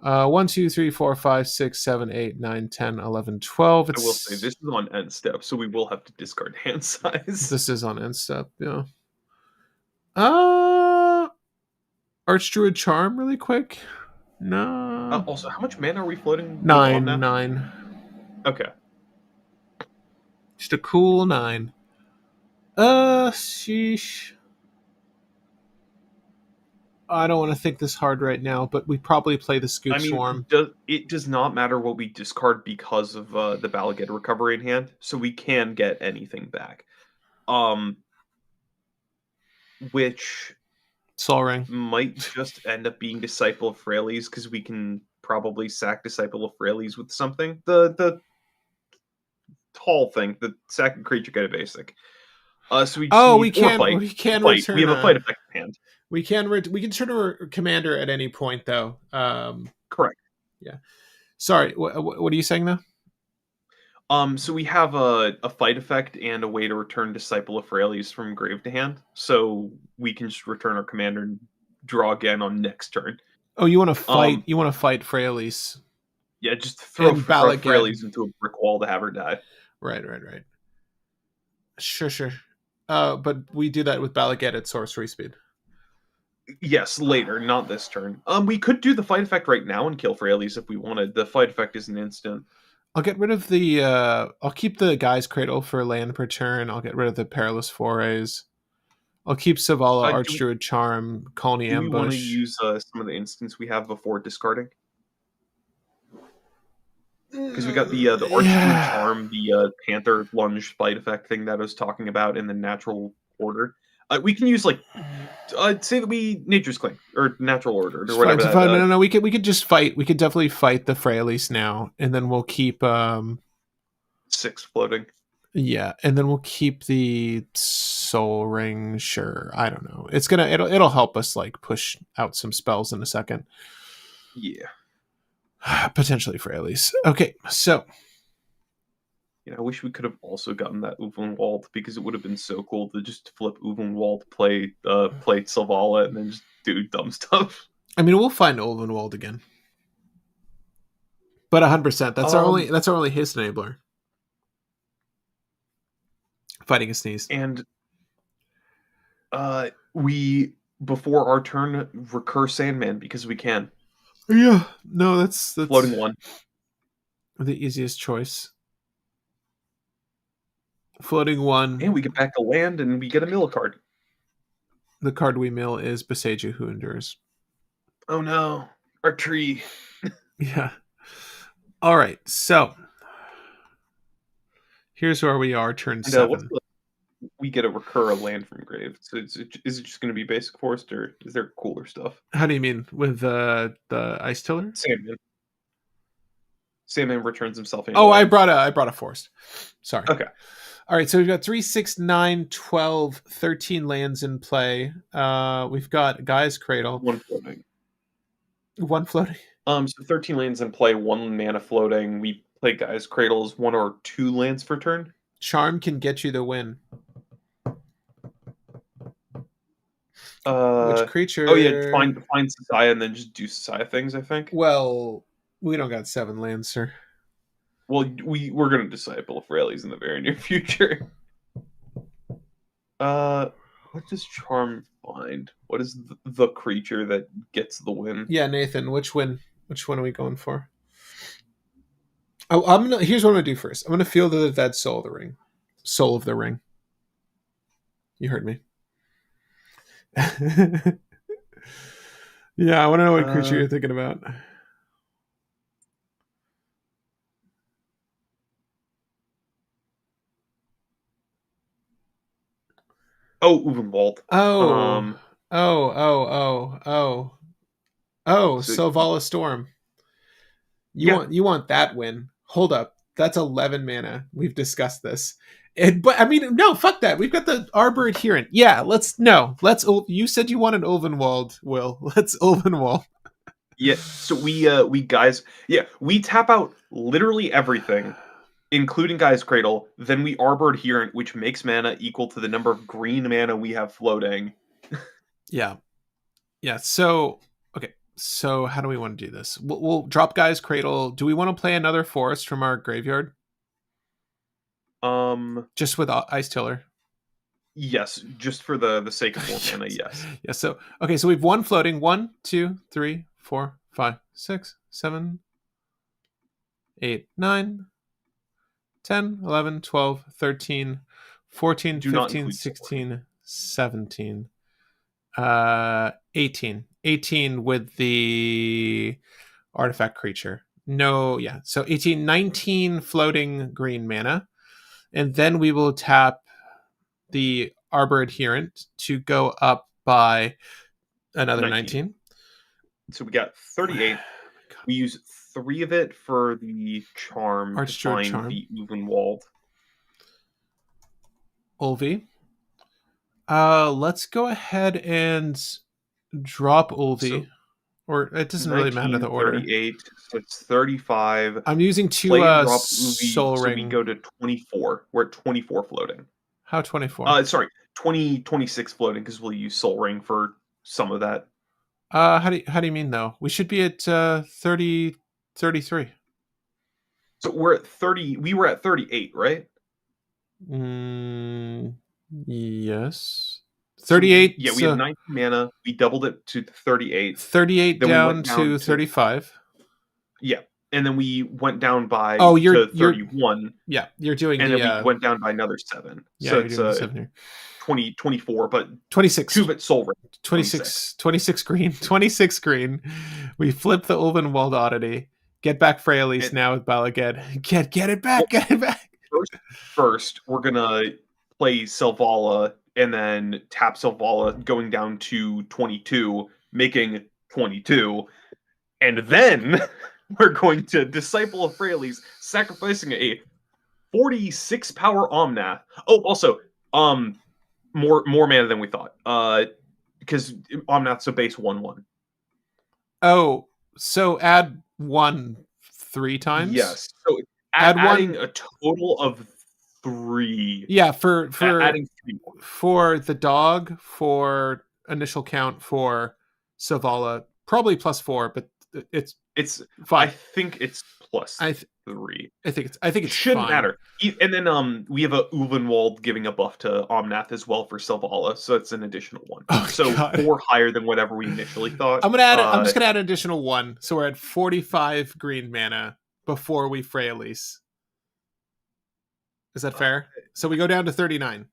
1, 2, 3, 4, 5, 6, 7, 8, 9, 10, 11, 12. I will say this is on end step, so we will have to discard hand size. This is on end step, yeah. Archdruid Charm, really quick. No. Also, how much mana are we floating? With 9, on now? 9. Okay. Just a cool 9. Sheesh. I don't want to think this hard right now, but we probably play the Scoop Swarm. It does not matter what we discard because of the Balaged recovery in hand, so we can get anything back. Which Sol Ring might just end up being Disciple of Freyalise, because we can probably sack Disciple of Freyalise with something. The tall thing, the second creature get a basic. So we just we can return. We have a fight effect in hand. We can turn a commander at any point, though. Correct. Yeah. Sorry. What are you saying, though? So we have a fight effect and a way to return Disciple of Freyalise from grave to hand. So we can just return our commander and draw again on next turn. Oh, you want to fight? You want to fight Freyalise? Yeah, just throw Freyalise into a brick wall to have her die. Right. Sure. But we do that with Balaged at sorcery speed. Yes, later, not this turn. We could do the fight effect right now and kill Freyalise if we wanted. The fight effect is an instant. I'll get rid of the. I'll keep the Guy's Cradle for land per turn. I'll get rid of the Perilous Forays. I'll keep Savala, Archdruid Charm, Colony Ambush. Do we want to use some of the instants we have before discarding? Because we got the Archdruid Charm, the Panther Lunge fight effect thing that I was talking about in the natural order. We can use say that we Nature's Claim or Natural Order or whatever. No. We could just fight. We could definitely fight the Freyalise now, and then we'll keep 6 floating. Yeah, and then we'll keep the Sol Ring. Sure, I don't know. It'll help us push out some spells in a second. Yeah, potentially Freyalise. Okay, so. I wish we could have also gotten that Uvenwald, because it would have been so cool to just flip Uvenwald, play Savala, and then just do dumb stuff. I mean, we'll find Uvenwald again, but 100%. That's our only haste enabler. Fighting a sneeze, and we before our turn recur Sandman because we can. Yeah, no, that's floating 1. The easiest choice. Floating 1. And we get back a land and we get a mill card. The card we mill is Boseiju, Who Endures. Oh no. Our tree. Yeah. All right, so here's where we are, turn 7. We get a recur a land from grave. So is it just going to be basic forest, or is there cooler stuff? How do you mean? With the Ice Tiller? Sandman returns himself. I brought a forest. Sorry. Okay. All right, so we've got 3, 6, 9, 12, 13 lands in play. We've got Guy's Cradle. 1 floating. 1 floating. So 13 lands in play, 1 mana floating. We play Guy's Cradle as 1 or 2 lands per turn. Charm can get you the win. Which creature? Oh yeah, find Sasaya and then just do Sasaya things, I think. Well, we don't got 7 lands, sir. Well, we're going to Disciple of Freyalise in the very near future. What does Charm find? What is the creature that gets the win? Yeah, Nathan, which win? Which one are we going for? Oh, here's what I'm gonna do first. I'm gonna feel that soul of the ring. Soul of the ring. You heard me. Yeah, I want to know what creature you're thinking about. Oh, Uvenwald. Savala Storm. Yeah, You want that win. Hold up. That's 11 mana. We've discussed this. But I mean, no, fuck that. We've got the Arbor Adherent. Yeah, let's no. Let's. You said you wanted Ulvenwald, Will. Let's Ulvenwald. yeah. So we guys, yeah, we tap out literally everything, including Guy's Cradle. Then we Arbor Adherent, which makes mana equal to the number of green mana we have floating. Yeah. Yeah. So okay. So how do we want to do this? We'll drop Guy's Cradle. Do we want to play another forest from our graveyard? Just with Ice Tiller. Yes, just for the sake of more mana, yes. Yeah. So okay. So we've one floating. 1, 2, 3, 4, 5, 6, 7, 8, 9, 10, 11, 12, 13, 14, Do not 15, include 16, 17, 18. 18 with the artifact creature. No, yeah. So 18, 19 floating green mana. And then we will tap the Arbor Adherent to go up by another 19. So we got 38. We use 3 of it for the charm to Archdruid find Charm. the Ulvenwald. Ulvi. Let's go ahead and drop Ulvi. So, or it doesn't really matter the order. 38, so it's 35. I'm using 2 Play and drop Ulvi, Soul so Ring. we go to 24. We're at 24 floating. How 24? Sorry, 26 floating because we'll use Soul Ring for some of that. How do you mean though? We should be at 30 33. So we're at 30. We were at 38, right? Yes. 38. So we had 19 mana. We doubled it to 38. 38 then down to 35. Yeah. And then we went down by to 31. Yeah, you're doing and then we went down by another 7. Yeah, so you're it's doing 7 here. 24, but 26. 2 of it Soul Ring. 26 green. 26 green. We flip the Ulvenwald Oddity. Get back Freyalise now with Balaged. Get it back. Get it back. First, we're going to play Selvala and then tap Selvala going down to 22, making 22. And then we're going to Disciple of Freyalise, sacrificing a 46 power Omnath. Oh, also, more mana than we thought. Because Omnath's a base 1/1. Oh, so add 1 3 times? Yes. So adding a total of 3. Yeah, for adding 3 more. For the dog, for initial count, for Selvala, probably +4, but it's fine. I think it's plus 3. I think it shouldn't matter. And then we have a Ulvenwald giving a buff to Omnath as well for Selvala, so it's an additional 1. Oh, so God. 4 higher than whatever we initially thought. I'm just gonna add an additional 1, so we're at 45 green mana before we Freyalise. Is that fair? So we go down to 39.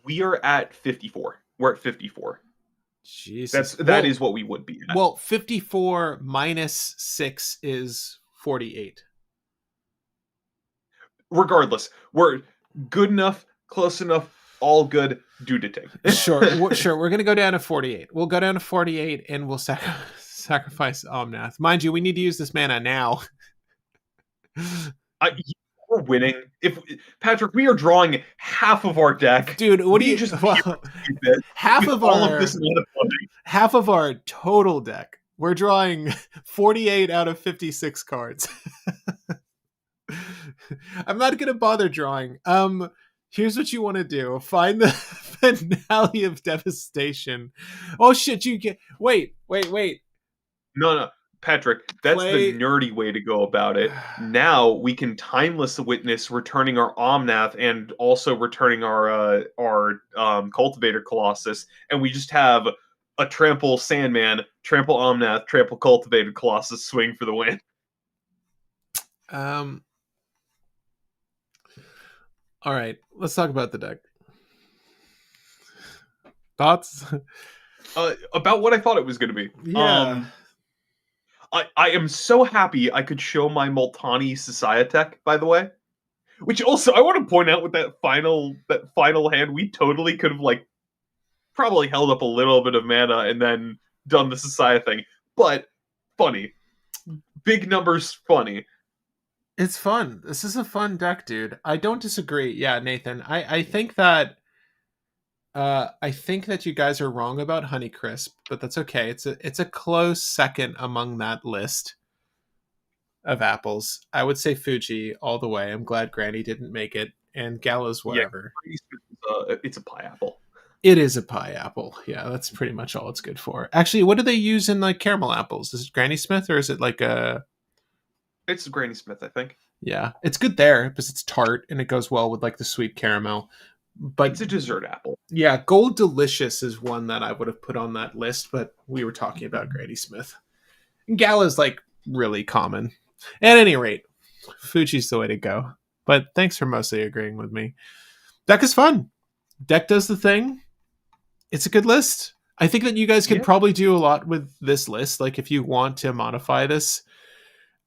We are at 54. We're at 54. Jesus. That is what we would be at. Well, 54 minus 6 is 48. Regardless, we're good enough, close enough, all good, do the thing. Sure. We're going to go down to 48. We'll go down to 48 and we'll sacrifice Omnath. Mind you, we need to use this mana now. We're winning. Patrick, we are drawing half of our deck. Dude, what do you just half of our total deck? We're drawing 48 out of 56 cards. I'm not gonna bother drawing. Here's what you want to do: find the finale of devastation. Oh shit! You get wait. No. Patrick, that's the nerdy way to go about it. Now we can Timeless Witness returning our Omnath and also returning our Cultivator Colossus, and we just have a trample Sandman, trample Omnath, trample Cultivator Colossus swing for the win. All right, let's talk about the deck. Thoughts? About what I thought it was going to be. Yeah. I am so happy I could show my Multani Societech, by the way. Which also, I want to point out with that final hand, we totally could have, probably held up a little bit of mana and then done the Society thing. But, funny. big numbers funny. It's fun. This is a fun deck, dude. I don't disagree. Yeah, Nathan. I think that I think that you guys are wrong about Honeycrisp, but that's okay. It's a close second among that list of apples. I would say Fuji all the way. I'm glad Granny didn't make it, and Gallows Yeah, whatever. it's a pineapple. It is a pie apple. Yeah, that's pretty much all it's good for. Actually, what do they use in like caramel apples? Is it Granny Smith or is it like a? It's Granny Smith, I think. Yeah, it's good there because it's tart and it goes well with like the sweet caramel. But It's a dessert apple. yeah, Gold Delicious is one that I would have put on that list, but we were talking about Granny Smith. And Gala's like really common. At any rate, Fuji's the way to go. But thanks for mostly agreeing with me. Deck is fun. Deck does the thing. It's a good list. I think that you guys can probably do a lot with this list. Like if you want to modify this,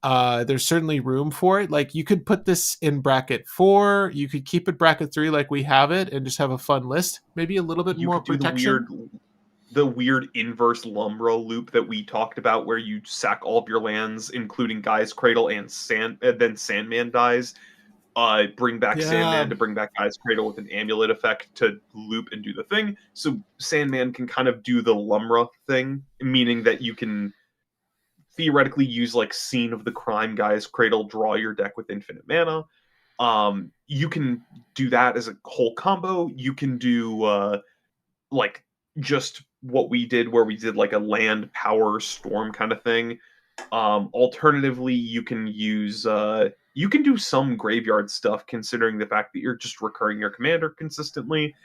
there's certainly room for it. Like you could put this in bracket 4, you could keep it bracket 3 like we have it and just have a fun list. Maybe a little bit You more could do protection. the weird inverse Lumbro loop that we talked about, where you sack all of your lands, including Guy's Cradle and then Sandman dies. Bring back Sandman Yeah. to bring back Guy's Cradle with an amulet effect to loop and do the thing. So Sandman can kind of do the Lumra thing, meaning that you can theoretically use like Scene of the Crime, Guy's Cradle, draw your deck with infinite mana. You can do that as a whole combo. You can do like just what we did, where we did like a land power storm kind of thing. Alternatively, you can do some graveyard stuff, considering the fact that you're just recurring your commander consistently.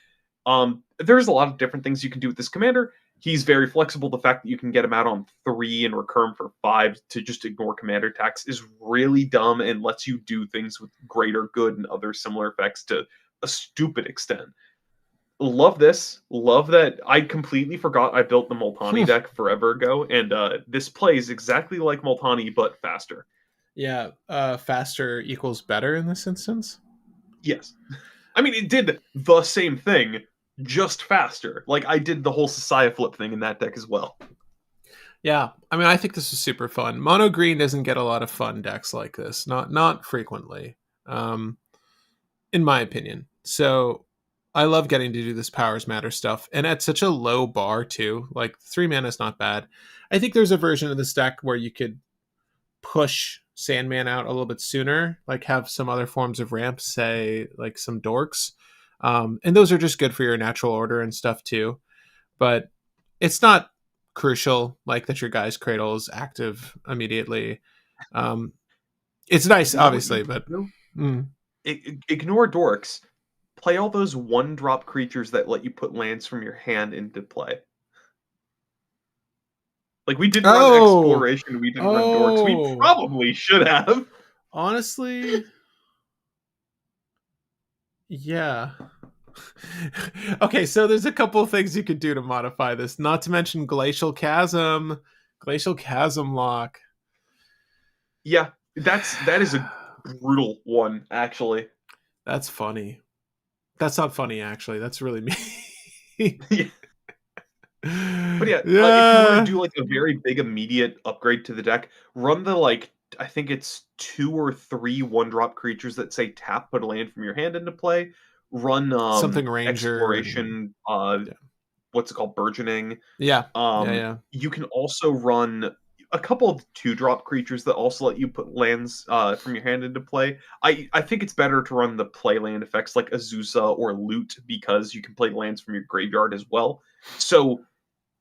There's a lot of different things you can do with this commander. He's very flexible. The fact that you can get him out on 3 and recur him for 5 to just ignore commander attacks is really dumb and lets you do things with greater good and other similar effects to a stupid extent. Love this. Love that. I completely forgot I built the Multani deck forever ago, and this plays exactly like Multani, but faster. Yeah, faster equals better in this instance. Yes. I mean, it did the same thing, just faster. Like, I did the whole Society flip thing in that deck as well. Yeah, I mean, I think this is super fun. Mono green doesn't get a lot of fun decks like this, not frequently, in my opinion. So I love getting to do this powers matter stuff, and at such a low bar too. Like 3 mana is not bad. I think there's a version of this deck where you could push Sandman out a little bit sooner, like have some other forms of ramp, say like some dorks, and those are just good for your natural order and stuff too. But it's not crucial like that your guy's cradle is active immediately. It's nice, You know what you obviously, can but do? mm. Ignore dorks. Play all those 1-drop creatures that let you put lands from your hand into play. Like, we didn't run Oh, Exploration, we didn't run dorks. We oh, probably should have. honestly, yeah. Okay, so there's a couple of things you could do to modify this, not to mention Glacial Chasm lock. Yeah, that is a brutal one, actually. That's funny. That's not funny, actually. That's really mean. Yeah. But yeah, if you want to Yeah. do like a very big immediate upgrade to the deck, run the like I think it's 2 or 3 1-drop creatures that say tap, put a land from your hand into play. Run Something Ranger. And, Exploration, yeah. what's it called, Burgeoning. Yeah. Yeah. Yeah. You can also run a couple of 2-drop creatures that also let you put lands from your hand into play. I think it's better to run the play land effects like Azusa or Loot, because you can play lands from your graveyard as well. So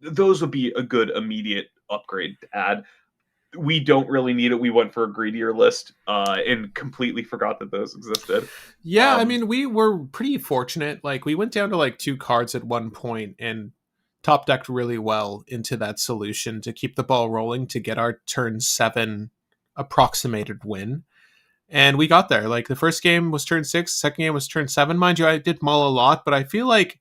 those would be a good immediate upgrade to add. We don't really need it. We went for a greedier list and completely forgot that those existed. Yeah, I mean, we were pretty fortunate. Like, we went down to like 2 cards at one point and top decked really well into that solution to keep the ball rolling to get our turn 7 approximated win. And we got there. Like, the first game was turn 6, second game was turn 7. Mind you, I did mull a lot, but I feel like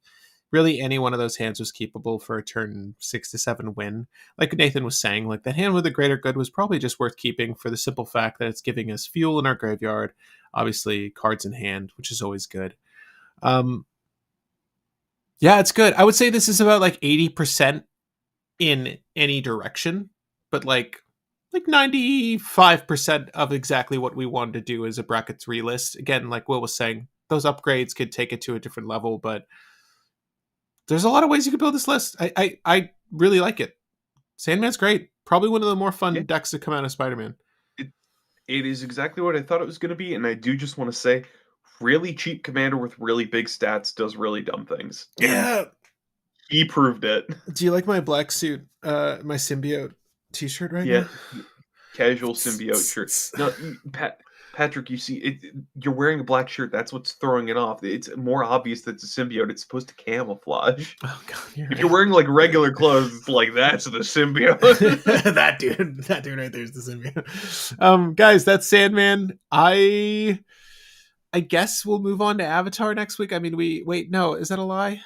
really any one of those hands was capable for a turn 6 to 7 win. Like Nathan was saying, like that hand with the greater good was probably just worth keeping for the simple fact that it's giving us fuel in our graveyard, obviously cards in hand, which is always good. Yeah, it's good. I would say this is about like 80% in any direction, but like like 95% of exactly what we wanted to do as a bracket 3 list. Again, like Will was saying, those upgrades could take it to a different level, but there's a lot of ways you could build this list. I really like it. Sandman's great. Probably one of the more Yeah, fun decks to come out of Spider-Man. it, it is exactly what I thought it was going to be, and I do just want to say, really cheap commander with really big stats does really dumb things, and Yeah. he proved it. Do you like my black suit, my symbiote t-shirt right Yeah, now? casual symbiote shirt. No, Patrick, you see, you're wearing a black shirt. That's what's throwing it off. It's more obvious that it's a symbiote. It's supposed to camouflage. Oh god, you're If right. you're wearing like regular clothes, it's like that's the symbiote. that dude right there is the symbiote. Guys, that's Sandman. I guess we'll move on to Avatar next week. I mean, we wait. No, is that a lie?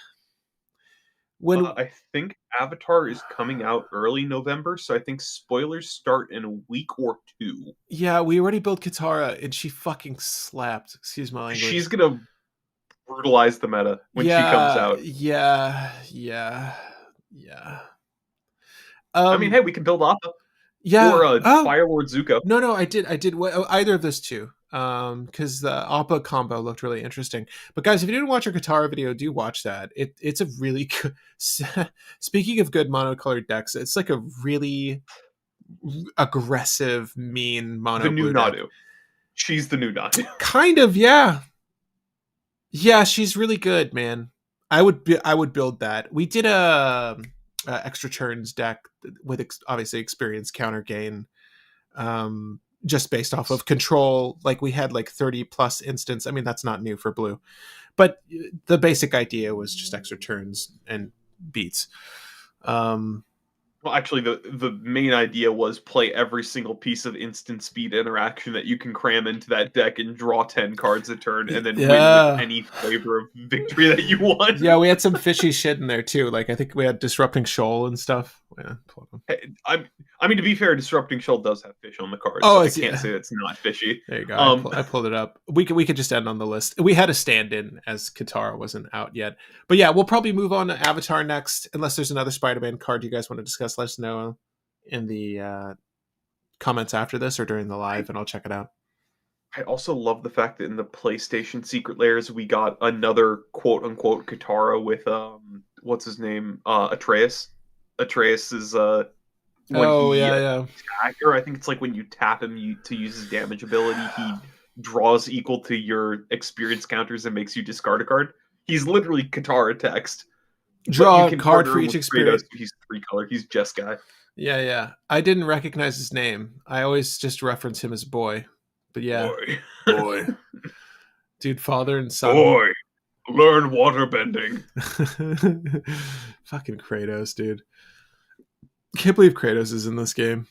When I think Avatar is coming out early November, so I think spoilers start in a week or two. yeah, we already built Katara and she fucking slapped. Excuse my She's language. gonna brutalize the meta when she comes Yeah, out. yeah, yeah, yeah. I mean, hey, we can build Appa Yeah. or Oh Firelord Zuko. no, I did either of those two. Because the Appa combo looked really interesting. But guys, if you didn't watch our Katara video, do watch that. It's a really good. Speaking of good monocolored decks, it's like a really aggressive, mean The mono new blue deck. Nadu. She's the new Nadu. Kind of, yeah. Yeah, she's really good, man. I would build that. We did a extra turns deck with obviously experience counter gain, just based off of control. Like we had like 30 plus instants. I mean, that's not new for blue, but the basic idea was just extra turns and beats. Um, Well, actually, the main idea was play every single piece of instant speed interaction that you can cram into that deck and draw 10 cards a turn, and then win with yeah. any flavor of victory that you want. Yeah, we had some fishy shit in there too. Like I think we had disrupting shoal and stuff. Yeah, I mean, to be fair, Disrupting Shoal does have fish on the card, oh, so I it's can't yeah. say it's not fishy. There you go. Um, I pulled it up. We could just end on the list. We had a stand-in as Katara wasn't out yet, but yeah, we'll probably move on to Avatar next, unless there's another Spider-Man card you guys want to discuss. Let us know in the comments after this or during the live, and I'll check it out. I also love the fact that in the PlayStation Secret Layers we got another quote unquote Katara with what's his name? Atreus. Atreus is when Oh he yeah, yeah. or I think it's like when you tap him to use his damage ability, he draws equal to your experience counters and makes you discard a card. He's literally Katara text. But you Draw a can card partner for him each with Kratos. experience. He's 3-color. He's Jeskai. Yeah, yeah. I didn't recognize his name. I always just reference him as boy. But yeah, Boy. boy, dude, father and son. Boy. Learn waterbending. Fucking Kratos, dude. Can't believe Kratos is in this game.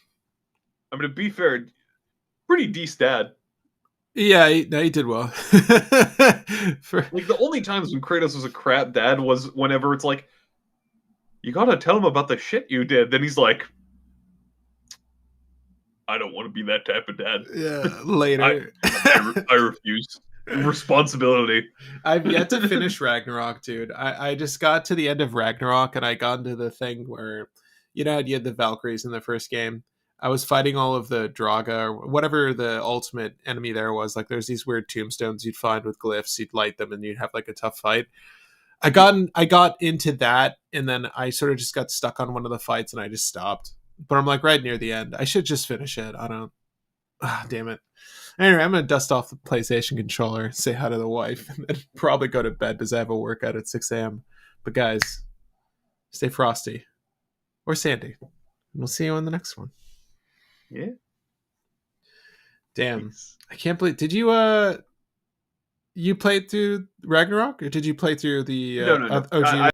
I mean, to be fair, pretty decent dad. Yeah, he did well. Like, the only times when Kratos was a crap dad was whenever it's like, you gotta tell him about the shit you did. Then he's like, I don't want to be that type of dad. Yeah, later. I refuse. Responsibility. I've yet to finish Ragnarok, dude. I just got to the end of Ragnarok and I got into the thing where, you know, you had the Valkyries in the first game. I was fighting all of the Draga or whatever the ultimate enemy there was. Like there's these weird tombstones you'd find with glyphs. You'd light them and you'd have like a tough fight. I got into that and then I sort of just got stuck on one of the fights and I just stopped. But I'm like right near the end. I should just finish it. I don't. Ah, damn it. Anyway, I'm gonna dust off the PlayStation controller, say hi to the wife, and then probably go to bed because I have a workout at 6 a.m. But guys, stay frosty or sandy. And we'll see you on the next one. Yeah. Damn. I can't believe you played through Ragnarok or did you play through the No. OG